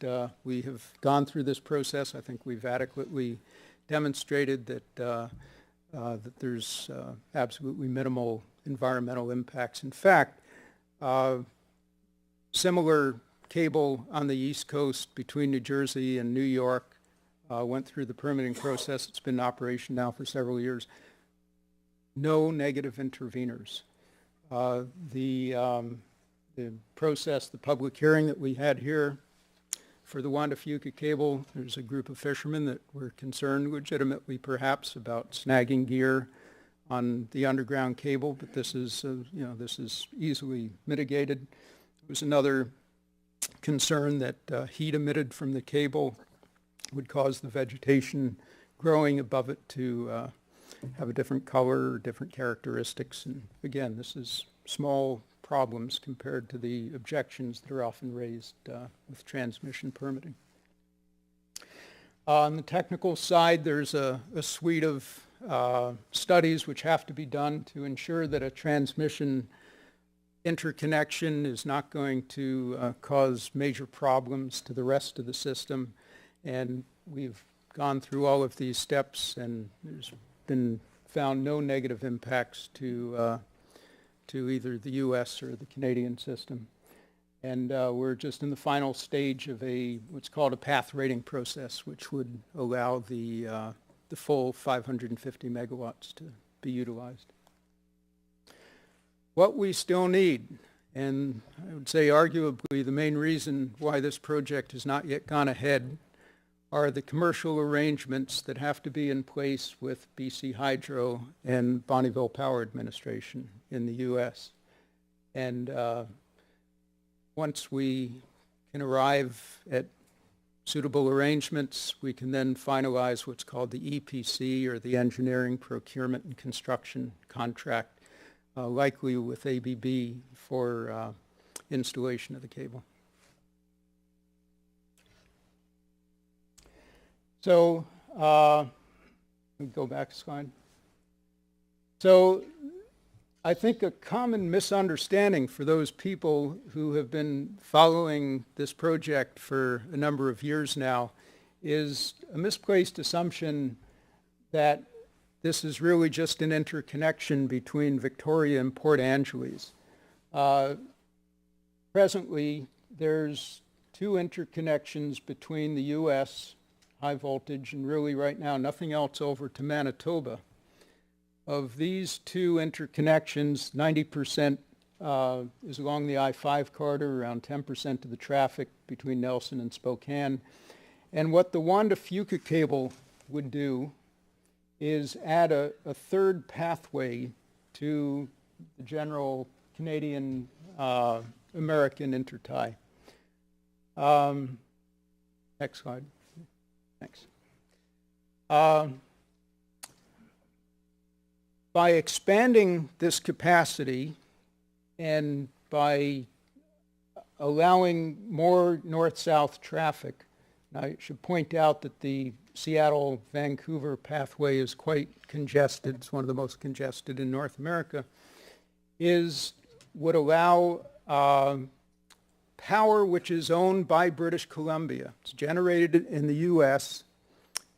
we have gone through this process. I think we've adequately demonstrated that there's absolutely minimal environmental impacts. In fact, similar cable on the East Coast between New Jersey and New York went through the permitting process. It's been in operation now for several years. No negative interveners. The process, the public hearing that we had here for the Juan de Fuca cable, there's a group of fishermen that were concerned legitimately perhaps about snagging gear on the underground cable, but this is easily mitigated. There was another concern that heat emitted from the cable would cause the vegetation growing above it to have a different color or different characteristics. And again, this is small problems compared to the objections that are often raised with transmission permitting. On the technical side, there's a suite of studies which have to be done to ensure that a transmission interconnection is not going to cause major problems to the rest of the system. And we've gone through all of these steps, and there's been found no negative impacts to either the U.S. or the Canadian system. And we're just in the final stage of what's called a path rating process, which would allow the full 550 megawatts to be utilized. What we still need, and I would say arguably the main reason why this project has not yet gone ahead, are the commercial arrangements that have to be in place with BC Hydro and Bonneville Power Administration in the U.S. And once we can arrive at suitable arrangements, we can then finalize what's called the EPC, or the Engineering, Procurement, and Construction contract, likely with ABB for installation of the cable. So, go back a slide. So, I think a common misunderstanding for those people who have been following this project for a number of years now is a misplaced assumption that this is really just an interconnection between Victoria and Port Angeles. Presently, there's 2 interconnections between the U.S. high voltage, and really right now nothing else over to Manitoba. Of these 2 interconnections, 90% is along the I-5 corridor, around 10% of the traffic between Nelson and Spokane. And what the Juan de Fuca cable would do is add a third pathway to the general Canadian American intertie. Next slide. Thanks. By expanding this capacity and by allowing more north-south traffic, and I should point out that the Seattle-Vancouver pathway is quite congested. It's one of the most congested in North America. Would allow power which is owned by British Columbia. It's generated in the U.S.,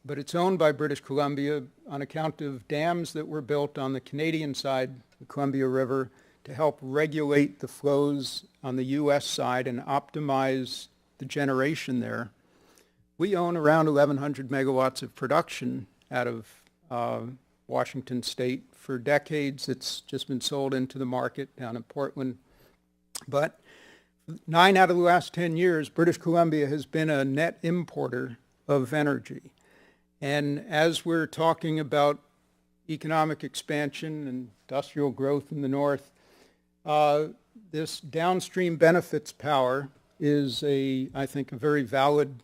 but it's owned by British Columbia on account of dams that were built on the Canadian side, the Columbia River, to help regulate the flows on the U.S. side and optimize the generation there. We own around 1,100 megawatts of production out of Washington State. For decades, it's just been sold into the market down in Portland. But 9 out of the last 10 years, British Columbia has been a net importer of energy. And as we're talking about economic expansion and industrial growth in the north, this downstream benefits power is I think, a very valid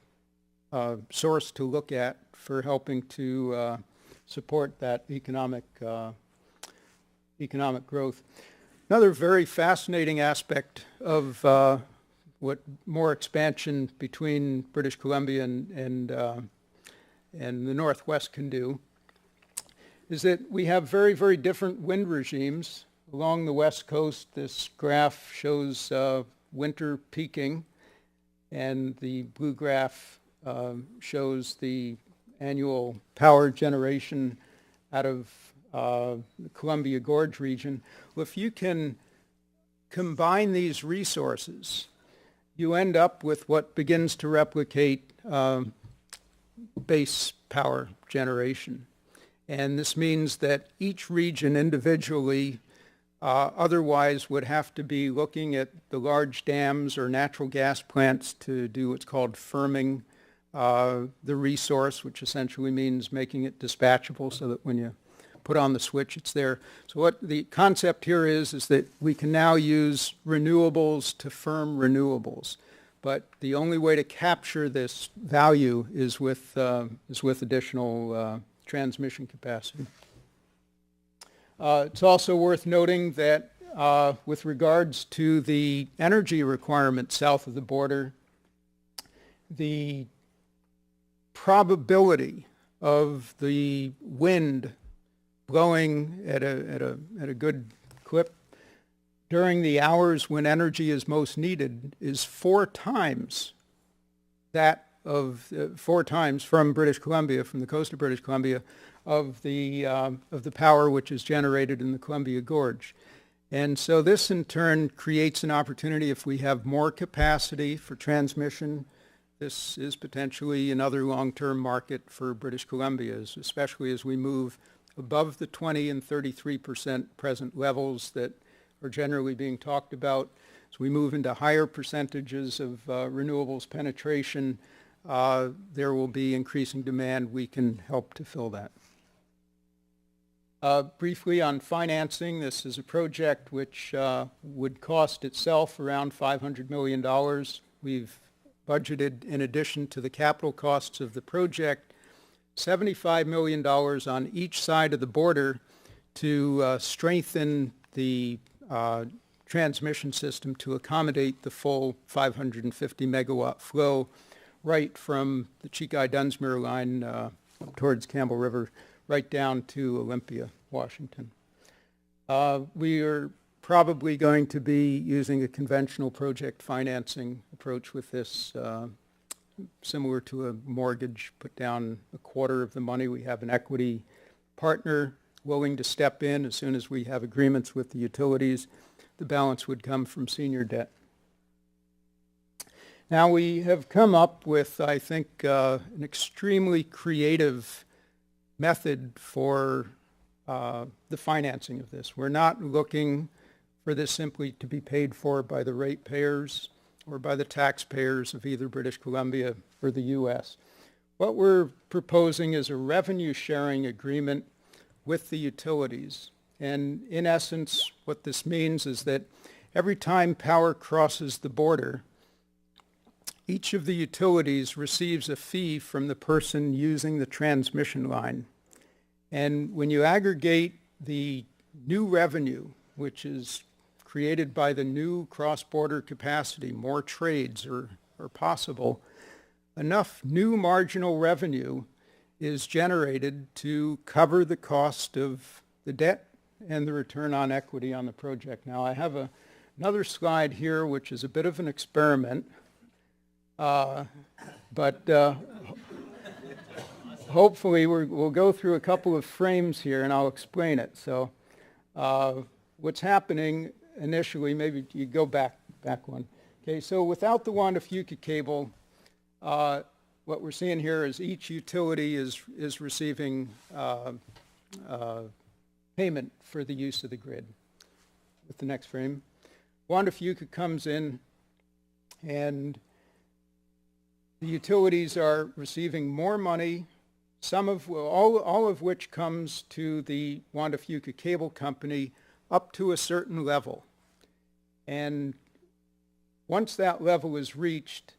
source to look at for helping to support that economic growth. Another very fascinating aspect of what more expansion between British Columbia and the Northwest can do is that we have very, very different wind regimes. Along the West Coast, this graph shows winter peaking, and the blue graph shows the annual power generation out of the Columbia Gorge region. Well, if you can combine these resources, you end up with what begins to replicate base power generation. And this means that each region individually otherwise would have to be looking at the large dams or natural gas plants to do what's called firming the resource, which essentially means making it dispatchable so that when you put on the switch, it's there. So what the concept here is that we can now use renewables to firm renewables. But the only way to capture this value is with additional transmission capacity. It's also worth noting that with regards to the energy requirements south of the border, the probability of the wind blowing at a good clip during the hours when energy is most needed is 4 times that of 4 times from British Columbia, from the coast of British Columbia, of the power which is generated in the Columbia Gorge. And so this in turn creates an opportunity. If we have more capacity for transmission, this is potentially another long-term market for British Columbia, especially as we move above the 20 and 33% present levels that are generally being talked about. As we move into higher percentages of renewables penetration, there will be increasing demand. We can help to fill that. Briefly on financing, this is a project which would cost itself around $500 million. We've budgeted, in addition to the capital costs of the project, $75 million on each side of the border to strengthen the transmission system to accommodate the full 550 megawatt flow right from the Chekai-Dunsmuir line up towards Campbell River right down to Olympia, Washington. We are probably going to be using a conventional project financing approach with this, similar to a mortgage, put down a quarter of the money. We have an equity partner willing to step in as soon as we have agreements with the utilities. The balance would come from senior debt. Now we have come up with, I think, an extremely creative method for the financing of this. We're not looking for this simply to be paid for by the ratepayers or by the taxpayers of either British Columbia or the U.S. What we're proposing is a revenue sharing agreement with the utilities. And in essence, what this means is that every time power crosses the border, each of the utilities receives a fee from the person using the transmission line. And when you aggregate the new revenue, which is created by the new cross-border capacity, more trades are possible, enough new marginal revenue is generated to cover the cost of the debt and the return on equity on the project. Now I have another slide here which is a bit of an experiment, but hopefully we'll go through a couple of frames here and I'll explain it. So what's happening initially, maybe you go back one. Okay, so without the Wanda Fuca cable, what we're seeing here is each utility is receiving payment for the use of the grid. With the next frame, Wanda Fuca comes in, and the utilities are receiving more money, all of which comes to the Wanda Fuca Cable Company up to a certain level. And once that level is reached,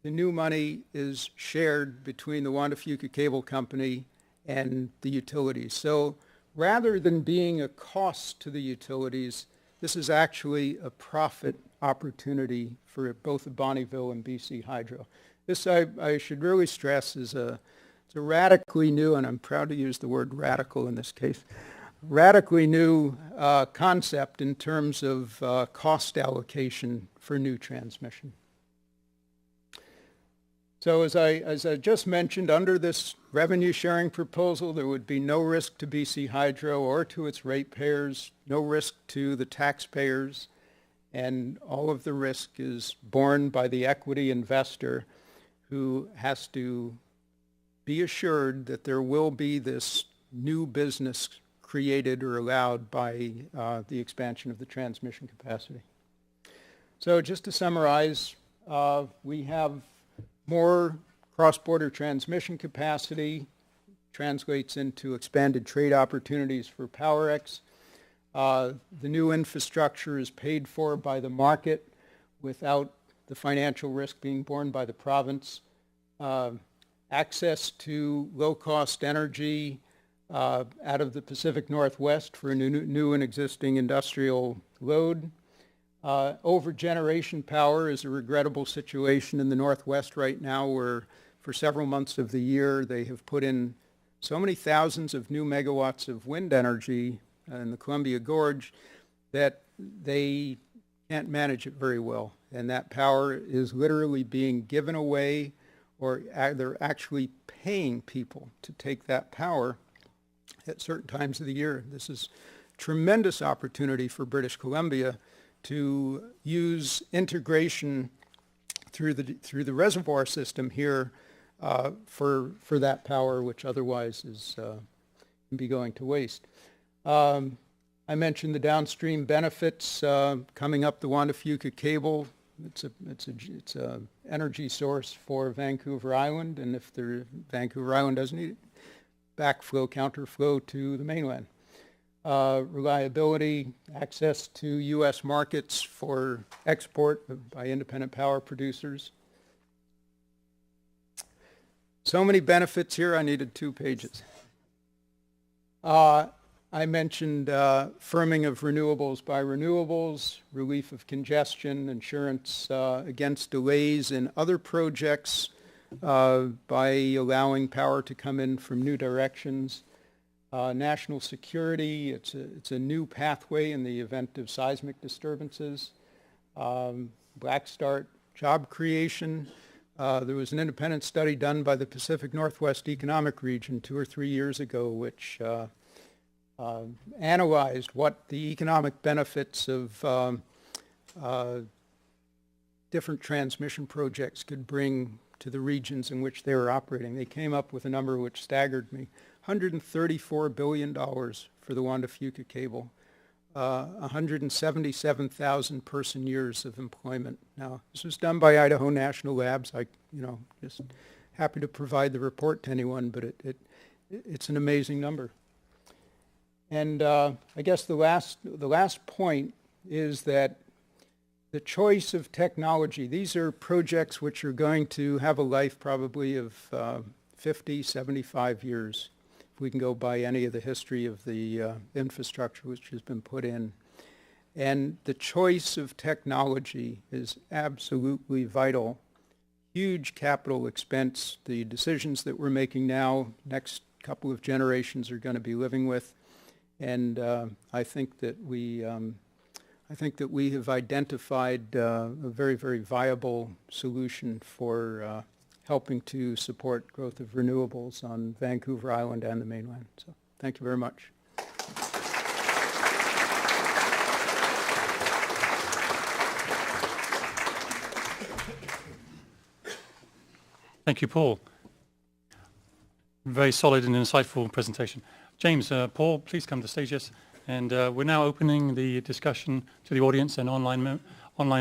the new money is shared between the Wanda Fuca Cable Company and the utilities. So rather than being a cost to the utilities, this is actually a profit opportunity for both Bonnyville and BC Hydro. This, I should really stress, it's a radically new, and I'm proud to use the word radical in this case, radically new concept in terms of cost allocation for new transmission. So as I just mentioned, under this revenue sharing proposal, there would be no risk to BC Hydro or to its ratepayers, no risk to the taxpayers, and all of the risk is borne by the equity investor who has to be assured that there will be this new business created or allowed by the expansion of the transmission capacity. So just to summarize, we have more cross-border transmission capacity, translates into expanded trade opportunities for PowerX. The new infrastructure is paid for by the market without the financial risk being borne by the province. Access to low-cost energy out of the Pacific Northwest for a new and existing industrial load. Over-generation power is a regrettable situation in the Northwest right now, where for several months of the year they have put in so many thousands of new megawatts of wind energy in the Columbia Gorge that they can't manage it very well. And that power is literally being given away, or they're actually paying people to take that power at certain times of the year. This is tremendous opportunity for British Columbia to use integration through the reservoir system here for that power, which otherwise is can be going to waste. I mentioned the downstream benefits coming up the Wanda Fuca cable. It's a energy source for Vancouver Island, and if Vancouver Island doesn't need it, backflow, counterflow to the mainland. Reliability, access to U.S. markets for export by independent power producers. So many benefits here, I needed 2 pages. I mentioned firming of renewables by renewables, relief of congestion, insurance against delays in other projects by allowing power to come in from new directions. National security, it's a new pathway in the event of seismic disturbances. Black Start, job creation. There was an independent study done by the Pacific Northwest Economic Region 2 or 3 years ago, which analyzed what the economic benefits of different transmission projects could bring to the regions in which they were operating. They came up with a number which staggered me. $134 billion for the Wanda Fuca cable, 177,000 person years of employment. Now, this was done by Idaho National Labs. Just happy to provide the report to anyone, but it's an amazing number. And I guess the last point is that the choice of technology, these are projects which are going to have a life probably of 50, 75 years. If we can go by any of the history of the infrastructure which has been put in. And the choice of technology is absolutely vital. Huge capital expense. The decisions that we're making now, next couple of generations are going to be living with. And I think that we have identified a very, very viable solution for helping to support growth of renewables on Vancouver Island and the mainland. So thank you very much. Thank you, Paul. Very solid and insightful presentation. James, Paul, please come to the stage, yes. And we're now opening the discussion to the audience and online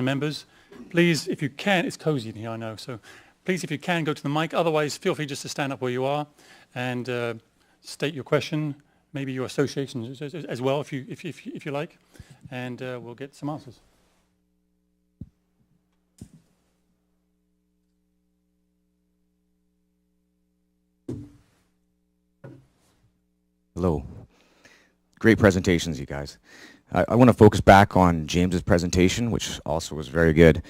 members. Please, if you can, it's cozy in here, I know, so please, if you can, go to the mic. Otherwise, feel free just to stand up where you are and state your question, maybe your association as well, if you like, and we'll get some answers. Hello. Great presentations, you guys. I want to focus back on James's presentation, which also was very good.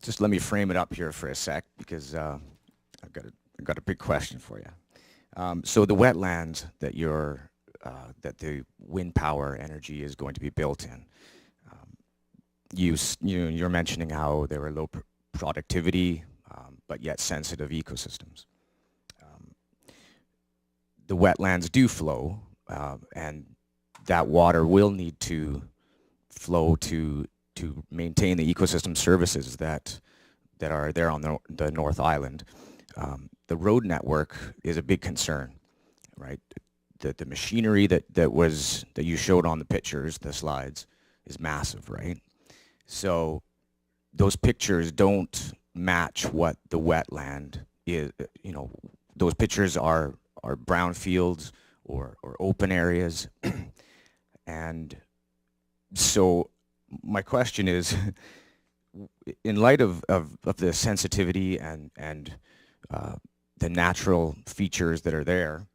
Just let me frame it up here for a sec, because I've got a big question for you. So the wetlands that that the wind power energy is going to be built in, you're mentioning how they were low productivity, but yet sensitive ecosystems. The wetlands do flow, and that water will need to flow to maintain the ecosystem services that are there on the North Island. The road network is a big concern, right? The machinery that you showed on the pictures, the slides, is massive, right? So those pictures don't match what the wetland is. You know, those pictures are brownfields or open areas. And so my question is, in light of the sensitivity and the natural features that are there,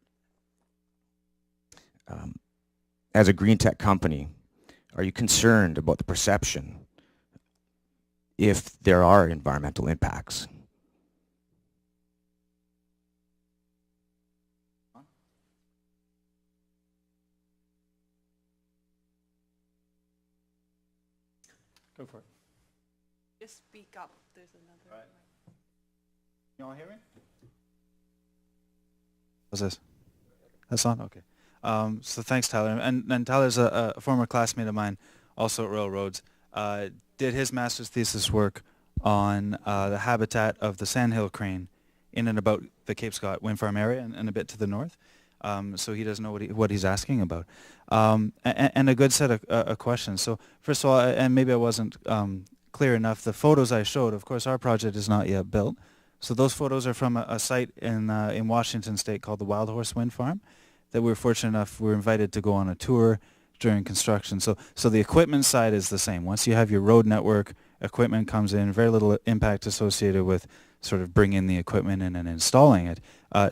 as a Greentech company, are you concerned about the perception if there are environmental impacts? Go for it. Just speak up. There's another. Right. You all hear me? What's this? That's on? Okay. So thanks, Tyler. And Tyler's a former classmate of mine, also at Royal Roads. Did his master's thesis work on the habitat of the sandhill crane in and about the Cape Scott wind farm area and a bit to the north. So he doesn't know what he's asking about. And a good set of questions. So first of all, and maybe I wasn't clear enough, the photos I showed, of course, our project is not yet built. So those photos are from a site in Washington State called the Wild Horse Wind Farm that we were fortunate enough, we were invited to go on a tour during construction. So the equipment side is the same. Once you have your road network, equipment comes in, very little impact associated with sort of bringing the equipment in and installing it.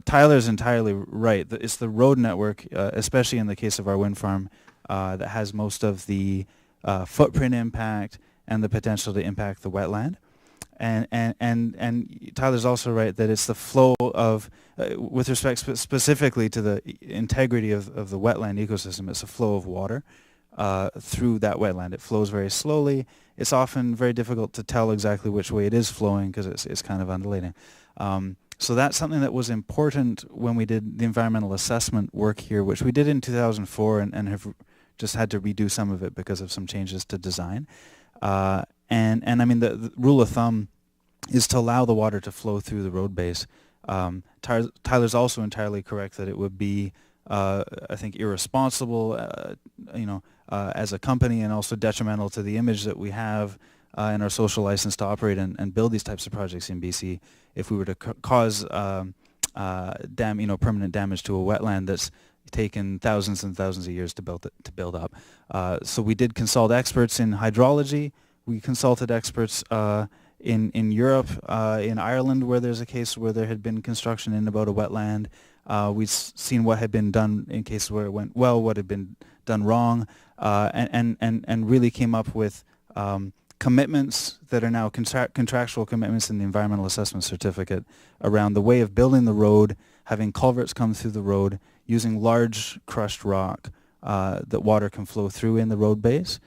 Tyler's entirely right. It's the road network, especially in the case of our wind farm, that has most of the footprint impact and the potential to impact the wetland. And Tyler's also right that it's the flow of, with respect specifically to the integrity of the wetland ecosystem, it's a flow of water through that wetland. It flows very slowly. It's often very difficult to tell exactly which way it is flowing because it's kind of undulating. So that's something that was important when we did the environmental assessment work here, which we did in 2004 and have just had to redo some of it because of some changes to design. And I mean, the rule of thumb is to allow the water to flow through the road base. Tyler's also entirely correct that it would be, I think, irresponsible, as a company, and also detrimental to the image that we have in our social license to operate and build these types of projects in BC if we were to cause permanent damage to a wetland that's taken thousands and thousands of years to build up. So we did consult experts in hydrology. We consulted experts in Europe, in Ireland, where there's a case where there had been construction in about a wetland. We've seen what had been done in cases where it went well, what had been done wrong, and really came up with commitments that are now contractual commitments in the environmental assessment certificate around the way of building the road, having culverts come through the road, using large crushed rock that water can flow through in the road base,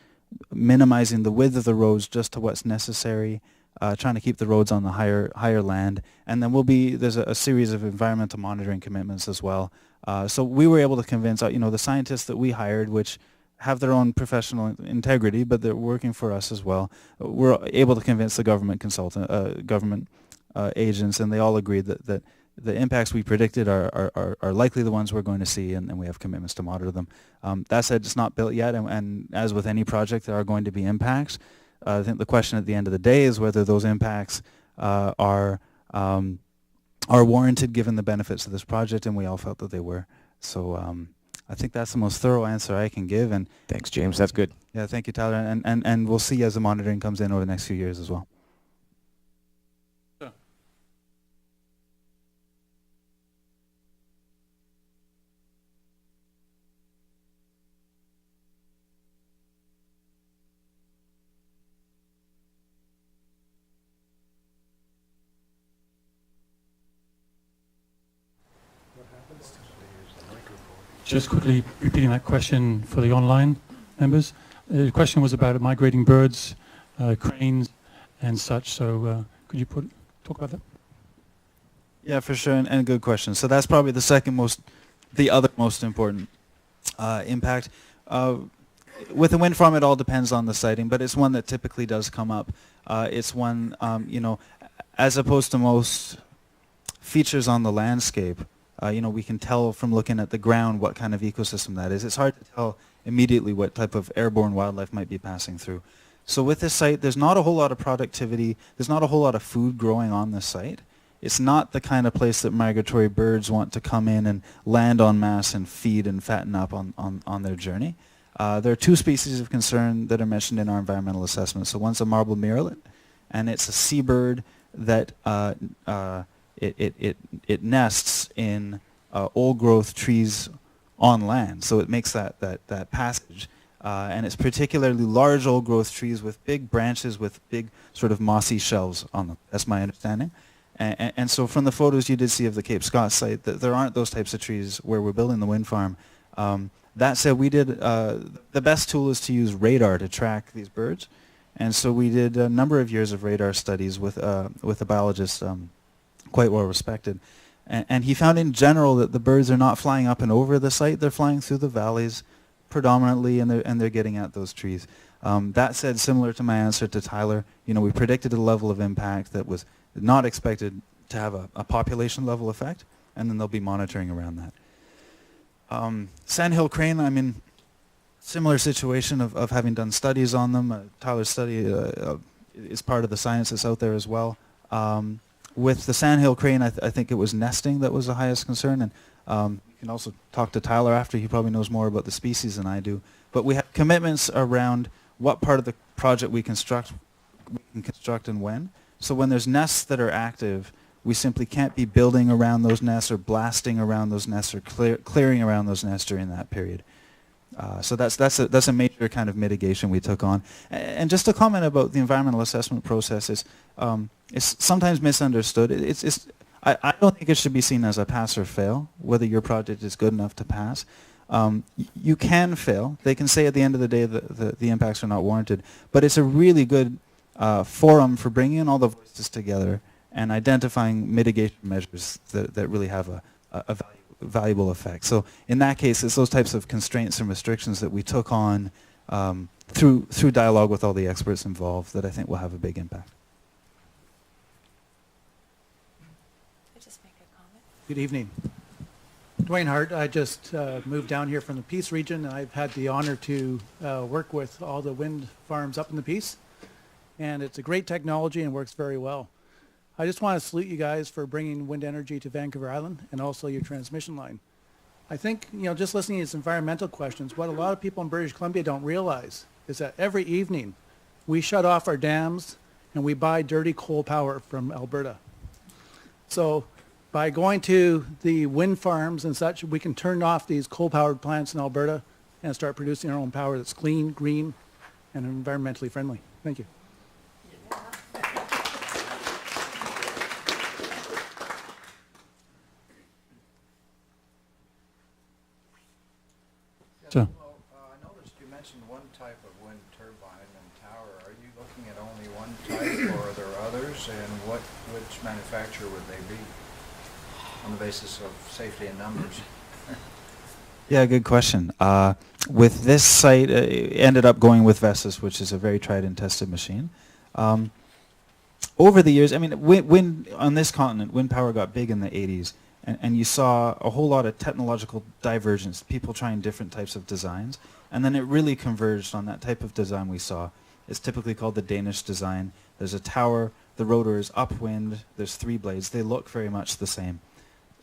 minimizing the width of the roads just to what's necessary, trying to keep the roads on the higher land, and then there's a series of environmental monitoring commitments as well. So we were able to convince the scientists that we hired, which have their own professional integrity, but they're working for us as well. We're able to convince the government agents, and they all agreed that the impacts we predicted are likely the ones we're going to see, and we have commitments to monitor them. That said, it's not built yet, and as with any project, there are going to be impacts. I think the question at the end of the day is whether those impacts are warranted given the benefits of this project, and we all felt that they were. So I think that's the most thorough answer I can give. And Thanks, James. That's good. yeah, thank you, Tyler. And we'll see as the monitoring comes in over the next few years as well. Just quickly repeating that question for the online members. The question was about migrating birds, cranes, and such. So could you talk about that? Yeah, for sure, and a good question. So that's probably the other most important impact. With a wind farm, it all depends on the siting, but it's one that typically does come up. It's one, as opposed to most features on the landscape, we can tell from looking at the ground what kind of ecosystem that is. It's hard to tell immediately what type of airborne wildlife might be passing through. So with this site, there's not a whole lot of productivity. There's not a whole lot of food growing on this site. It's not the kind of place that migratory birds want to come in and land en masse and feed and fatten up on their journey. There are two species of concern that are mentioned in our environmental assessment. So one's a marble murrelet, and it's a seabird that it nests in old growth trees on land. So it makes that passage. And it's particularly large old growth trees with big branches with big sort of mossy shelves on them. That's my understanding. And so from the photos you did see of the Cape Scott site, there aren't those types of trees where we're building the wind farm. That said, we did, the best tool is to use radar to track these birds. And so we did a number of years of radar studies with a biologist quite well respected. And he found in general that the birds are not flying up and over the site, they're flying through the valleys predominantly, and they're getting at those trees. That said, similar to my answer to Tyler, we predicted a level of impact that was not expected to have a population level effect, and then they'll be monitoring around that. Sandhill crane, similar situation of having done studies on them. Tyler's study is part of the science that's out there as well. With the sandhill crane, I think it was nesting that was the highest concern, and you can also talk to Tyler after. He probably knows more about the species than I do. But we have commitments around what part of the project we can construct and when. So when there's nests that are active, we simply can't be building around those nests or blasting around those nests or clearing around those nests during that period. So that's a major kind of mitigation we took on. And just to comment about the environmental assessment process, it's sometimes misunderstood. I don't think it should be seen as a pass or fail, whether your project is good enough to pass. You can fail. They can say at the end of the day that the impacts are not warranted. But it's a really good forum for bringing in all the voices together and identifying mitigation measures that really have a valuable effect. So in that case, it's those types of constraints and restrictions that we took on through dialogue with all the experts involved that I think will have a big impact. Good evening. Dwayne Hart. I just moved down here from the Peace region. I've had the honor to work with all the wind farms up in the Peace, and it's a great technology and works very well. I just want to salute you guys for bringing wind energy to Vancouver Island and also your transmission line. I think, just listening to these environmental questions, what a lot of people in British Columbia don't realize is that every evening we shut off our dams and we buy dirty coal power from Alberta. So by going to the wind farms and such, we can turn off these coal-powered plants in Alberta and start producing our own power that's clean, green, and environmentally friendly. Thank you. So, I noticed you mentioned one type of wind turbine and tower. Are you looking at only one type, or are there others? And which manufacturer would they be, on the basis of safety and numbers? Yeah, good question. With this site, it ended up going with Vestas, which is a very tried and tested machine. over the years, I mean, wind on this continent, wind power got big in the 80s, and you saw a whole lot of technological divergence, people trying different types of designs, and then it really converged on that type of design we saw. It's typically called the Danish design. There's a tower, the rotor is upwind, there's 3 blades, they look very much the same.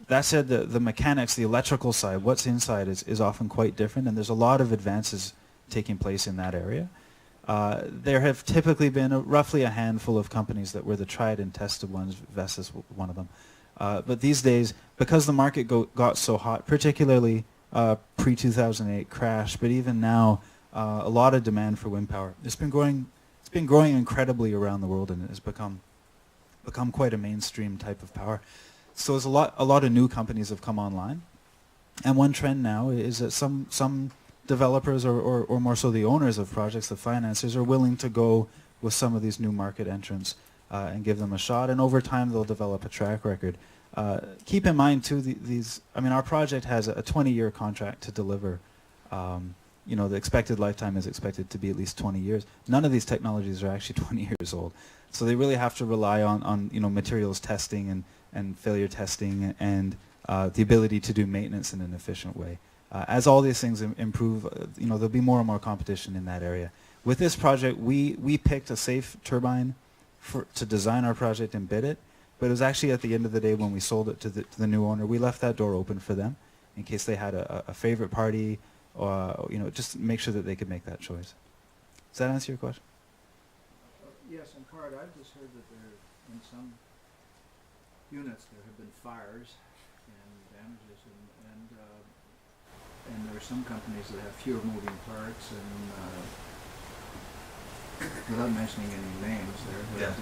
That said, the mechanics, the electrical side, what's inside is often quite different, and there's a lot of advances taking place in that area. There have typically been roughly a handful of companies that were the tried and tested ones, Vestas one of them. But these days, because the market got so hot, particularly pre-2008 crash, but even now, a lot of demand for wind power. It's been growing incredibly around the world, and it has become quite a mainstream type of power. So there's a lot of new companies have come online, and one trend now is that some developers or more so the owners of projects, the financiers, are willing to go with some of these new market entrants and give them a shot, and over time they'll develop a track record. Keep in mind too, our project has a 20-year contract to deliver. The expected lifetime is expected to be at least 20 years. None of these technologies are actually 20 years old, so they really have to rely on materials testing and failure testing and the ability to do maintenance in an efficient way. As all these things improve, there'll be more and more competition in that area. With this project, we picked a safe turbine to design our project and bid it, but it was actually at the end of the day when we sold it to the new owner, we left that door open for them in case they had a favorite party, or just make sure that they could make that choice. Does that answer your question? Yes, in part. I've just heard that there, in some units, there have been fires and damages, and there are some companies that have fewer moving parts, and without mentioning any names there. But,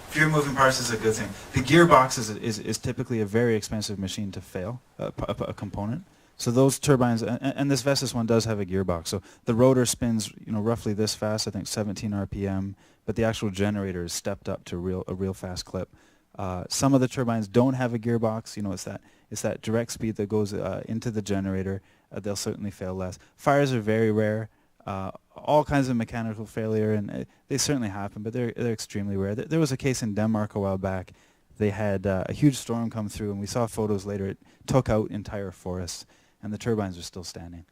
fewer moving parts is a good thing. The gearbox is typically a very expensive machine to fail, a component. So those turbines, and this Vestas one does have a gearbox. So the rotor spins, roughly this fast, I think 17 RPM, but the actual generator is stepped up to a real fast clip. Some of the turbines don't have a gearbox. It's that direct speed that goes into the generator. They'll certainly fail less. Fires are very rare. All kinds of mechanical failure, and they certainly happen, but they're extremely rare. There was a case in Denmark a while back. They had a huge storm come through, and we saw photos later. It took out entire forests, and the turbines are still standing.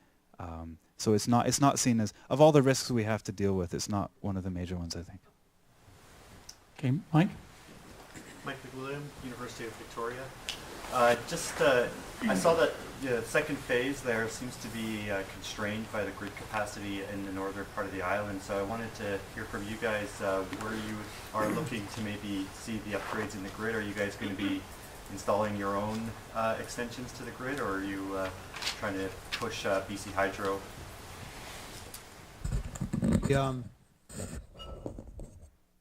So it's not seen as, of all the risks we have to deal with, it's not one of the major ones, I think. Okay, Mike? Mike McWilliam, University of Victoria. I saw that the second phase there seems to be constrained by the grid capacity in the northern part of the island. So I wanted to hear from you guys where you are looking to maybe see the upgrades in the grid. Are you guys going to be installing your own extensions to the grid, or are you trying to push BC Hydro?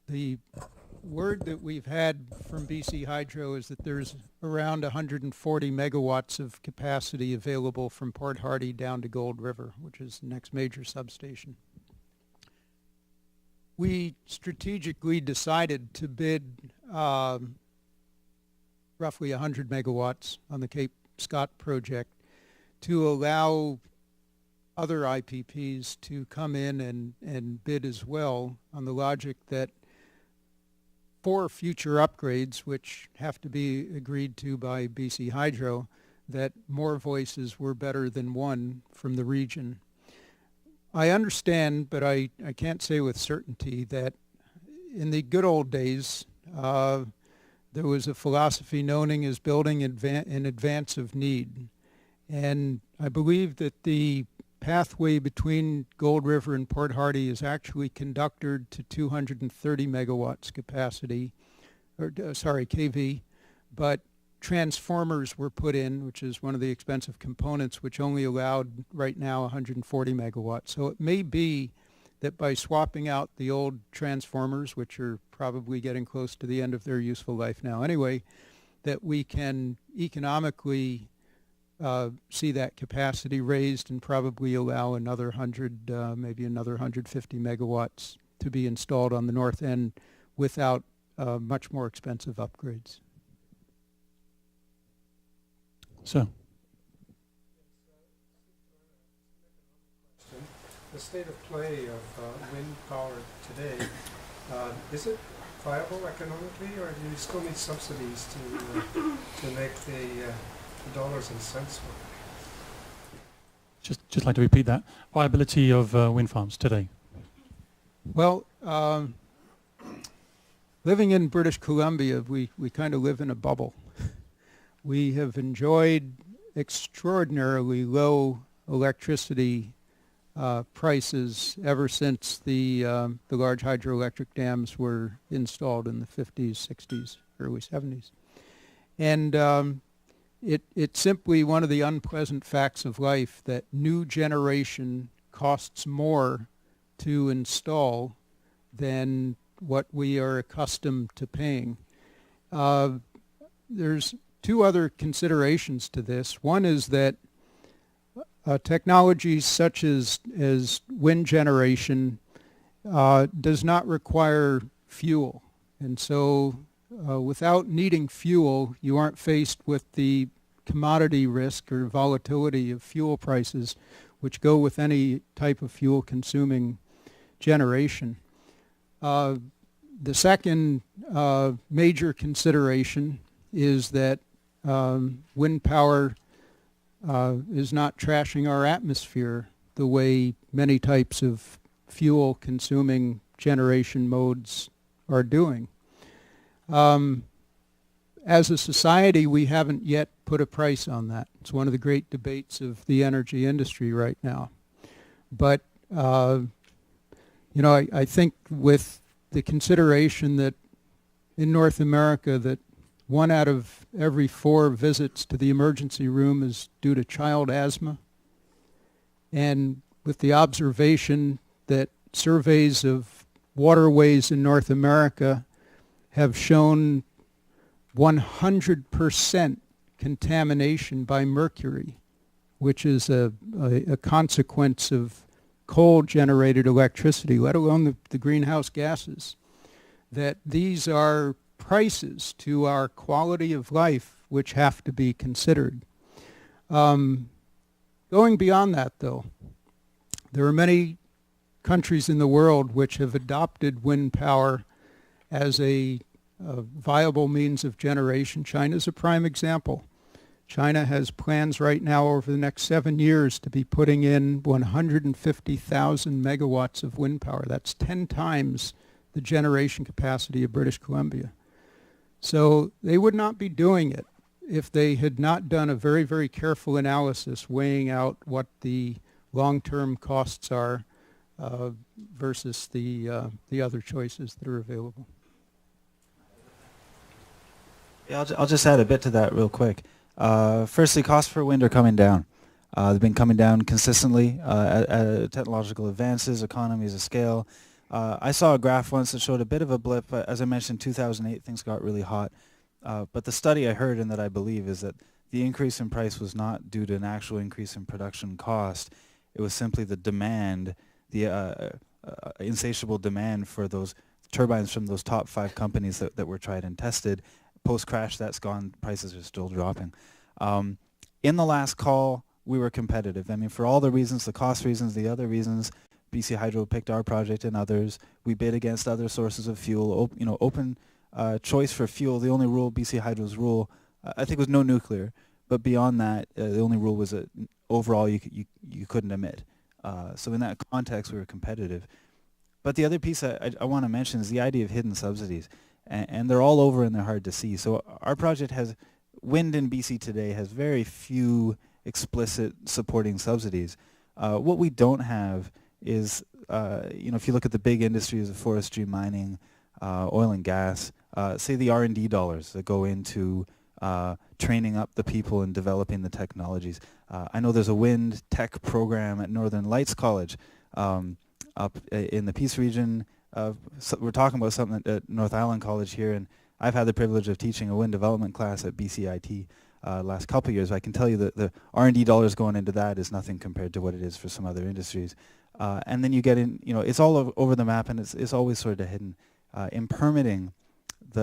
The word that we've had from BC Hydro is that there's around 140 megawatts of capacity available from Port Hardy down to Gold River, which is the next major substation. We strategically decided to bid roughly 100 megawatts on the Cape Scott project to allow other IPPs to come in and bid as well, on the logic that for future upgrades, which have to be agreed to by BC Hydro, that more voices were better than one from the region. I understand, but I can't say with certainty, that in the good old days, there was a philosophy known as building in advance of need. And I believe that the pathway between Gold River and Port Hardy is actually conductored to 230 megawatts capacity, kV, but transformers were put in, which is one of the expensive components, which only allowed right now 140 megawatts. So it may be that by swapping out the old transformers, which are probably getting close to the end of their useful life now anyway, that we can economically see that capacity raised and probably allow another 100, maybe another 150 megawatts to be installed on the north end without much more expensive upgrades. So. The state of play of wind power today, is it viable economically, or do you still need subsidies to make the dollars and cents work? Just like to repeat that. Viability of wind farms today. Well, living in British Columbia, we kind of live in a bubble. We have enjoyed extraordinarily low electricity prices ever since the large hydroelectric dams were installed in the 50s, 60s, early 70s. And it's simply one of the unpleasant facts of life that new generation costs more to install than what we are accustomed to paying. There's two other considerations to this. One is that technologies such as wind generation does not require fuel. And so without needing fuel, you aren't faced with the commodity risk or volatility of fuel prices, which go with any type of fuel-consuming generation. The second major consideration is that wind power is not trashing our atmosphere the way many types of fuel-consuming generation modes are doing. As a society, we haven't yet put a price on that. It's one of the great debates of the energy industry right now. But, I think with the consideration that in North America that 1 out of every 4 visits to the emergency room is due to child asthma, and with the observation that surveys of waterways in North America have shown 100% contamination by mercury, which is a consequence of coal-generated electricity, let alone the greenhouse gases, that these are prices to our quality of life which have to be considered. Going beyond that, though, there are many countries in the world which have adopted wind power as a viable means of generation. China is a prime example. China has plans right now over the next 7 years to be putting in 150,000 megawatts of wind power. That's 10 times the generation capacity of British Columbia. So they would not be doing it if they had not done a very, very careful analysis weighing out what the long-term costs are versus the other choices that are available. Yeah, I'll just add a bit to that real quick. Firstly, costs for wind are coming down. They've been coming down consistently at technological advances, economies of scale. I saw a graph once that showed a bit of a blip. As I mentioned, 2008, things got really hot. But the study I heard and that I believe is that the increase in price was not due to an actual increase in production cost. It was simply the demand, the insatiable demand for those turbines from those top 5 companies that were tried and tested. Post-crash, that's gone. Prices are still dropping. In the last call, we were competitive. I mean, for all the reasons, the cost reasons, the other reasons, BC Hydro picked our project and others. We bid against other sources of fuel. Open choice for fuel. The only rule, BC Hydro's rule, I think was no nuclear. But beyond that, the only rule was that overall you couldn't emit. So in that context, we were competitive. But the other piece I want to mention is the idea of hidden subsidies. And they're all over and they're hard to see. So our project has, wind in BC today has very few explicit supporting subsidies. What we don't have is, if you look at the big industries of forestry, mining, oil and gas, say the R&D dollars that go into training up the people and developing the technologies. I know there's a wind tech program at Northern Lights College up in the Peace region. So we're talking about something at North Island College here, and I've had the privilege of teaching a wind development class at BCIT last couple of years. I can tell you that the R&D dollars going into that is nothing compared to what it is for some other industries. And then you get in, it's all over the map, and it's always sort of hidden. In permitting,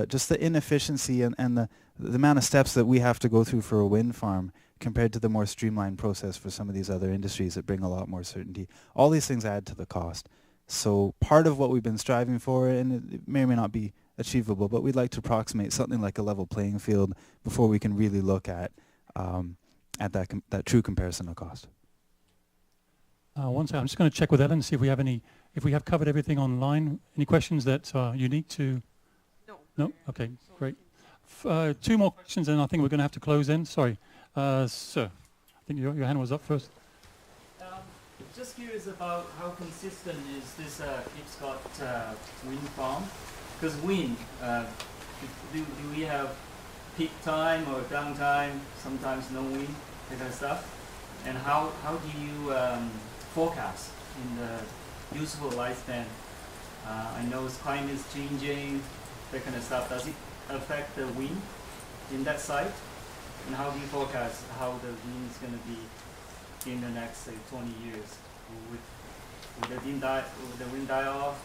just the inefficiency and the amount of steps that we have to go through for a wind farm compared to the more streamlined process for some of these other industries that bring a lot more certainty. All these things add to the cost. So part of what we've been striving for, and it may or may not be achievable, but we'd like to approximate something like a level playing field before we can really look at that true comparison of cost. One second, I'm just going to check with Ellen, see if we have if we have covered everything online. Any questions that are unique to? No. No? Okay, great. Two more questions and I think we're going to have to close in. Sorry. Sir, I think your hand was up first. Just curious about how consistent is this Ipscott wind farm? Because wind, do we have peak time or downtime, sometimes no wind, that kind of stuff? And how do you forecast in the useful lifespan? I know climate is changing, that kind of stuff. Does it affect the wind in that site? And how do you forecast how the wind is going to be in the next, say, 20 years? Will the wind die off,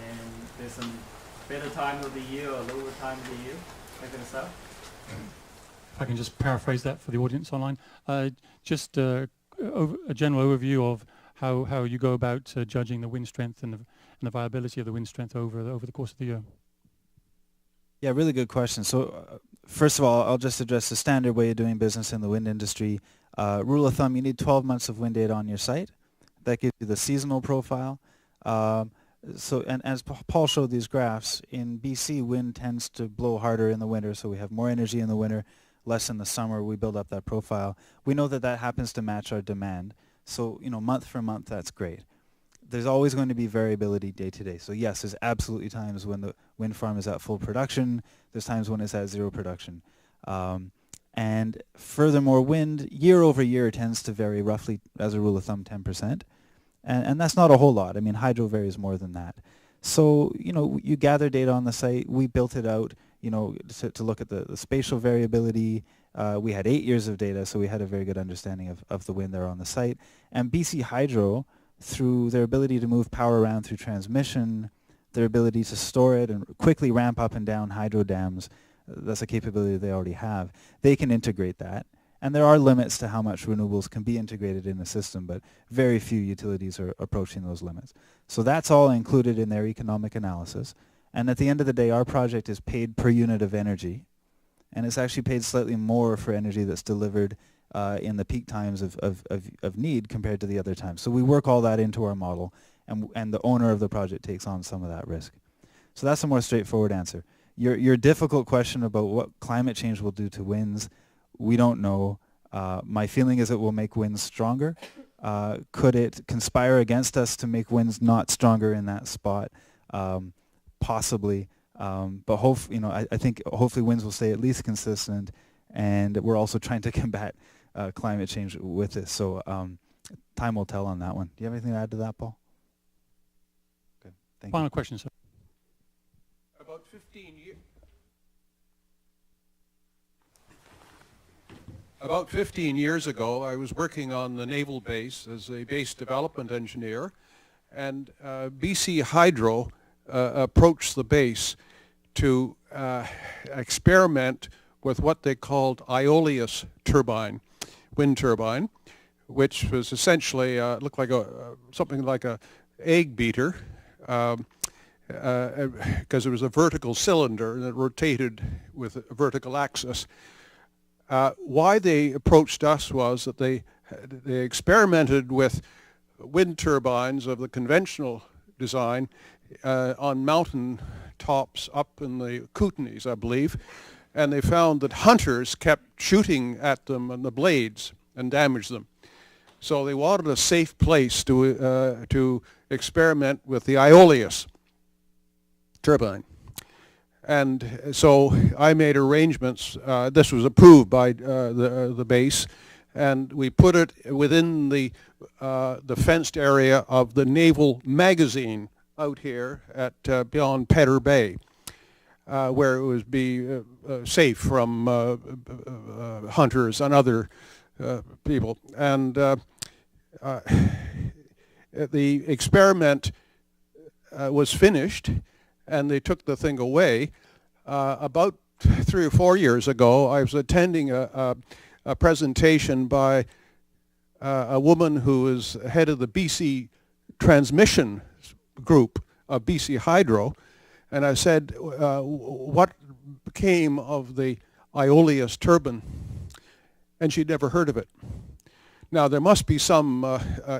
and there's some better time of the year or lower time of the year, that kind of stuff? If I can just paraphrase that for the audience online. Just a general overview of how you go about judging the wind strength and the viability of the wind strength over the course of the year. Yeah, really good question. So first of all, I'll just address the standard way of doing business in the wind industry. Rule of thumb, you need 12 months of wind data on your site. That gives you the seasonal profile. And as Paul showed these graphs, in BC, wind tends to blow harder in the winter, so we have more energy in the winter, less in the summer. We build up that profile. We know that happens to match our demand. So, month for month, that's great. There's always going to be variability day to day. So yes, there's absolutely times when the wind farm is at full production. There's times when it's at zero production. And furthermore, wind year over year tends to vary roughly, as a rule of thumb, 10%. And that's not a whole lot. I mean, hydro varies more than that. So, you gather data on the site. We built it out, to look at the spatial variability. We had 8 years of data, so we had a very good understanding of the wind there on the site. And BC Hydro, through their ability to move power around through transmission, their ability to store it and quickly ramp up and down hydro dams, that's a capability they already have. They can integrate that. And there are limits to how much renewables can be integrated in the system, but very few utilities are approaching those limits. So that's all included in their economic analysis. And at the end of the day, our project is paid per unit of energy. And it's actually paid slightly more for energy that's delivered in the peak times of need compared to the other times. So we work all that into our model, and the owner of the project takes on some of that risk. So that's a more straightforward answer. Your difficult question about what climate change will do to winds, we don't know. My feeling is it will make winds stronger. Could it conspire against us to make winds not stronger in that spot? Possibly. But I think hopefully winds will stay at least consistent, and we're also trying to combat climate change with this. So time will tell on that one. Do you have anything to add to that, Paul? Good. Thank you. Final question, sir. About 15 years ago, I was working on the naval base as a base development engineer, and BC Hydro approached the base to experiment with what they called Aeolus turbine, wind turbine, which was essentially looked like something like a egg beater, because it was a vertical cylinder that rotated with a vertical axis. Why they approached us was that they experimented with wind turbines of the conventional design on mountain tops up in the Kootenays, I believe, and they found that hunters kept shooting at them and the blades and damaged them. So they wanted a safe place to experiment with the Aeolus turbine. And so I made arrangements. This was approved by the base, and we put it within the fenced area of the naval magazine out here at beyond Pedder Bay, where it would be safe from hunters and other people. And the experiment was finished, and they took the thing away. About 3 or 4 years ago, I was attending a presentation by a woman who is head of the BC transmission group of BC Hydro, And I said, what became of the Aeolus turbine? And she'd never heard of it. Now, there must be some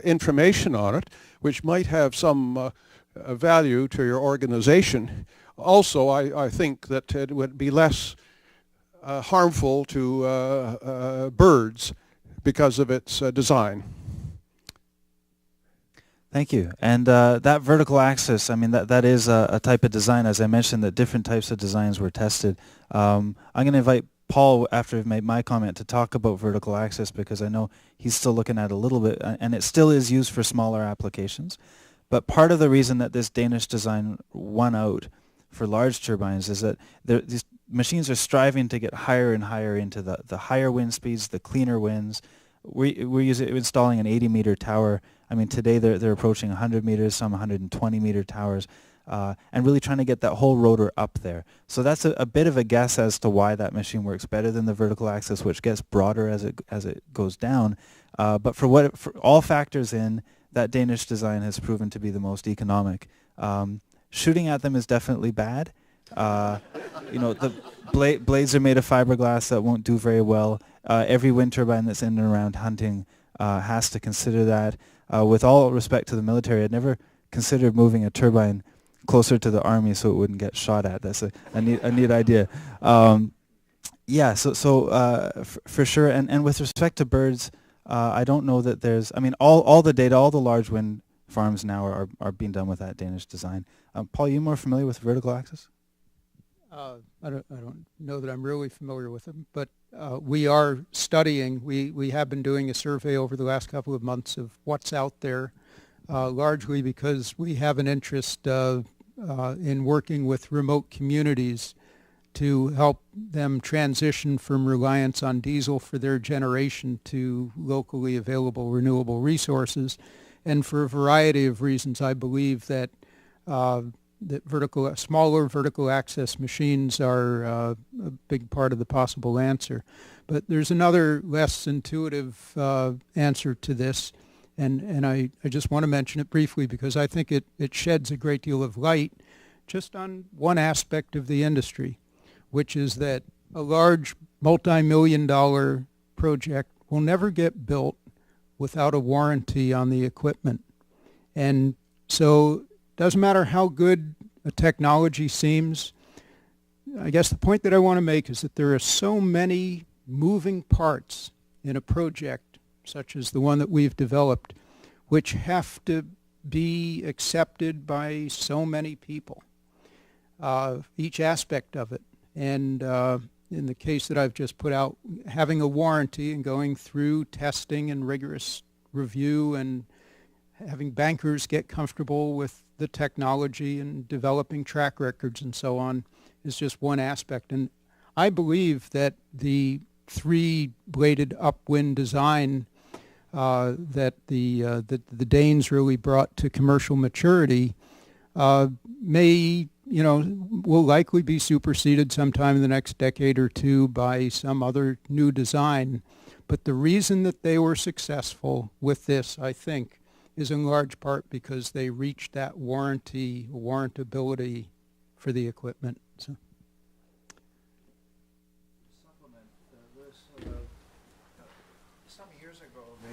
information on it, which might have some value to your organization. Also, I think that it would be less harmful to birds because of its design. Thank you. And that vertical axis, I mean, that is a type of design. As I mentioned, that different types of designs were tested. I'm going to invite Paul, after I've made my comment, to talk about vertical axis, because I know he's still looking at it a little bit, and it still is used for smaller applications. But part of the reason that this Danish design won out for large turbines is that these machines are striving to get higher and higher into the higher wind speeds, the cleaner winds. We're installing an 80-meter tower. I mean, today they're approaching 100 meters, some 120-meter towers, and really trying to get that whole rotor up there. So that's a bit of a guess as to why that machine works better than the vertical axis, which gets broader as it goes down. But for all factors in, that Danish design has proven to be the most economic. Shooting at them is definitely bad. The blades are made of fiberglass that won't do very well. Every wind turbine that's in and around hunting has to consider that. With all respect to the military, I'd never considered moving a turbine closer to the army so it wouldn't get shot at. That's a neat idea. For sure. And with respect to birds, I don't know that there's, I mean, all the data, all the large wind farms now are being done with that Danish design. Paul, are you more familiar with vertical axis? I don't know that I'm really familiar with them, but we are studying. We have been doing a survey over the last couple of months of what's out there, largely because we have an interest in working with remote communities to help them transition from reliance on diesel for their generation to locally available renewable resources. And for a variety of reasons, I believe that smaller vertical access machines are a big part of the possible answer. But there's another less intuitive answer to this, and I just want to mention it briefly because I think it sheds a great deal of light just on one aspect of the industry, which is that a large multi-million-dollar project will never get built without a warranty on the equipment. And so it doesn't matter how good a technology seems. I guess the point that I want to make is that there are so many moving parts in a project such as the one that we've developed, which have to be accepted by so many people, each aspect of it. And in the case that I've just put out, having a warranty and going through testing and rigorous review and having bankers get comfortable with the technology and developing track records and so on is just one aspect. And I believe that the three-bladed upwind design that the Danes really brought to commercial maturity will likely be superseded sometime in the next decade or two by some other new design. But the reason that they were successful with this, I think, is in large part because they reached that warrantability for the equipment. So. Some years ago, the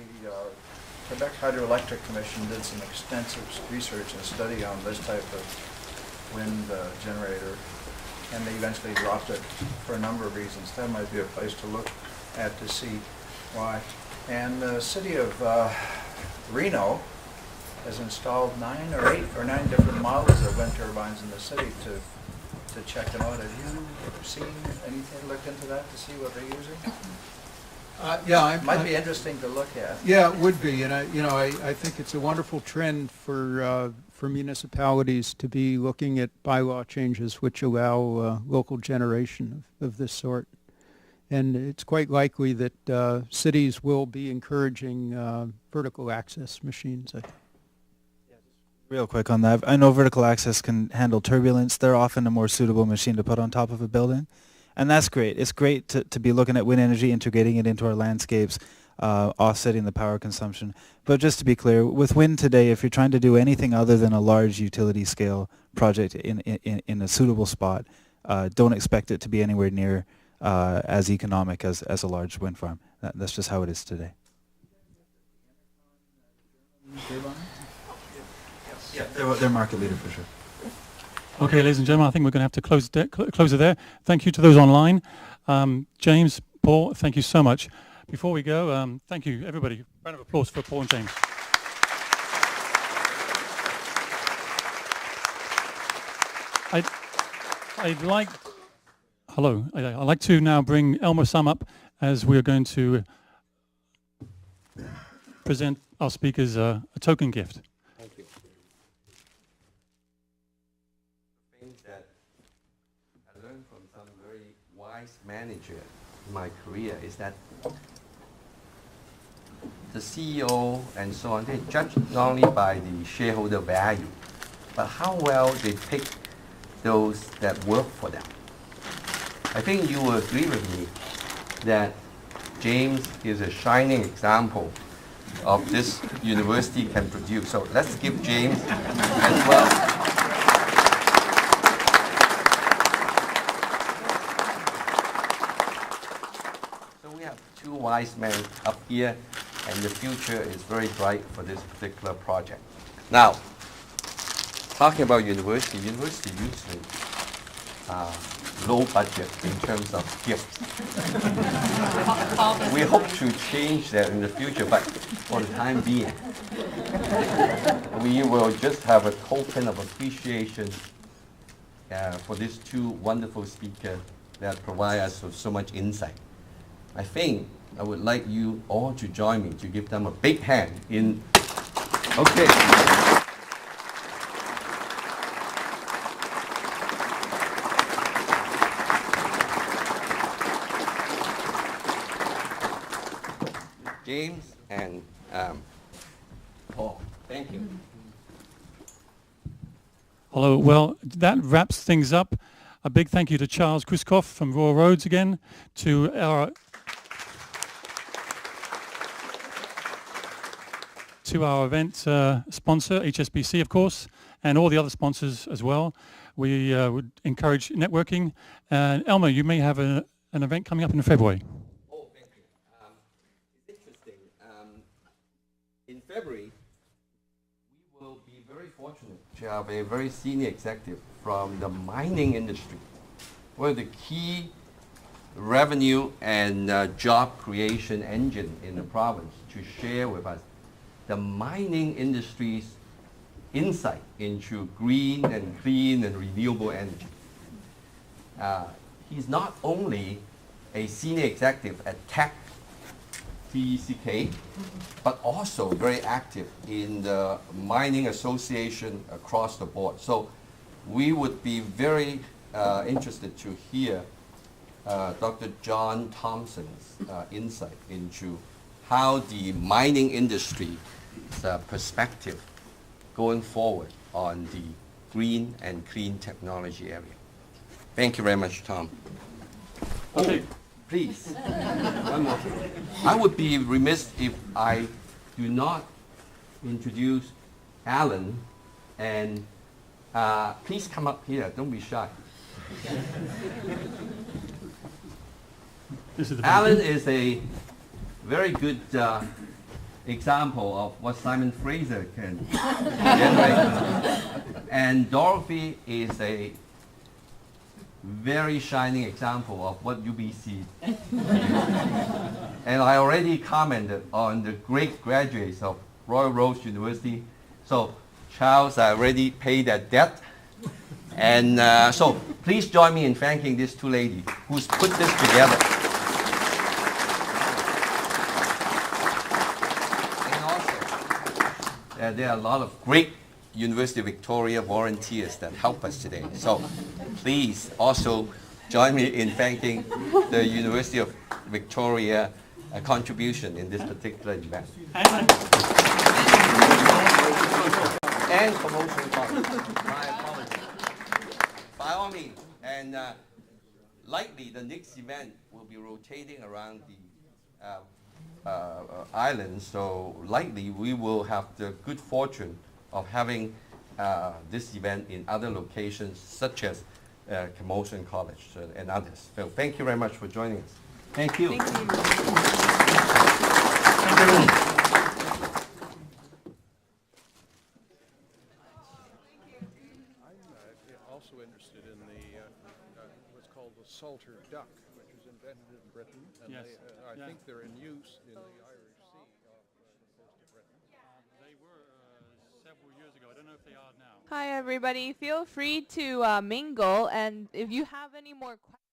Quebec Hydroelectric Commission did some extensive research and study on this type of wind generator, and they eventually dropped it for a number of reasons. That might be a place to look at to see why. And the city of Reno has installed 9 different models of wind turbines in the city to check them out. Have you seen anything, looked into that to see what they're using? Yeah, it might be interesting to look at. Yeah, it would be, and I think it's a wonderful trend for municipalities to be looking at bylaw changes which allow local generation of this sort. And it's quite likely that cities will be encouraging vertical access machines, I think. Real quick on that, I know vertical access can handle turbulence. They're often a more suitable machine to put on top of a building. And that's great. It's great to be looking at wind energy, integrating it into our landscapes. offsetting the power consumption. But just to be clear, with wind today, if you're trying to do anything other than a large utility scale project in a suitable spot, don't expect it to be anywhere near as economic as a large wind farm. That's just how it is today. Yeah, they're market leader for sure. Okay, ladies and gentlemen, I think we're going to have to close it there. Thank you to those online. James, Paul, thank you so much. Before we go, thank you, everybody. Round of applause for Paul and James. I'd like to now bring Elmer Sum up as we are going to present our speakers a token gift. Thank you. Things that I learned from some very wise manager in my career is that the CEO and so on, they judge not only by the shareholder value, but how well they pick those that work for them. I think you will agree with me that James is a shining example of this university can produce. So let's give James as well. So we have two wise men up here, and the future is very bright for this particular project. Now, talking about university usually low budget in terms of gifts. We hope to change that in the future, but for the time being, we will just have a token of appreciation for these two wonderful speakers that provide us with so much insight. I think I would like you all to join me to give them a big hand in. Okay. James and Paul, thank you. Hello. Well, that wraps things up. A big thank you to Charles Kriskoff from Royal Roads again, to our event sponsor, HSBC, of course, and all the other sponsors as well. We would encourage networking. Elmer, you may have an event coming up in February. Oh, thank you. It's interesting. In February, we will be very fortunate to have a very senior executive from the mining industry, one of the key revenue and job creation engine in the province, to share with us the mining industry's insight into green and clean and renewable energy. He's not only a senior executive at TECK, but also very active in the mining association across the board. So we would be very interested to hear Dr. John Thompson's insight into how the mining industry's perspective going forward on the green and clean technology area. Thank you very much, Tom. Okay. Oh, please, one more thing. I would be remiss if I do not introduce Alan, and please come up here, don't be shy. Alan is a very good example of what Simon Fraser can generate. And Dorothy is a very shining example of what UBC is. And I already commented on the great graduates of Royal Roads University. So Charles, I already paid that debt. And so please join me in thanking these two ladies who's put this together. There are a lot of great University of Victoria volunteers that help us today. So please also join me in thanking the University of Victoria contribution in this particular event. And promotion costs. My apologies. By all means, and likely the next event will be rotating around the island, so likely we will have the good fortune of having this event in other locations such as Camosun College and others. So thank you very much for joining us. Thank you. Thank you. I'm also interested in the what's called the salter duck, which was invented in Britain, and Yes. I think they're in use in the Irish Sea off the coast of Britain. They were several years ago. I don't know if they are now. Hi everybody. Feel free to mingle, and if you have any more questions.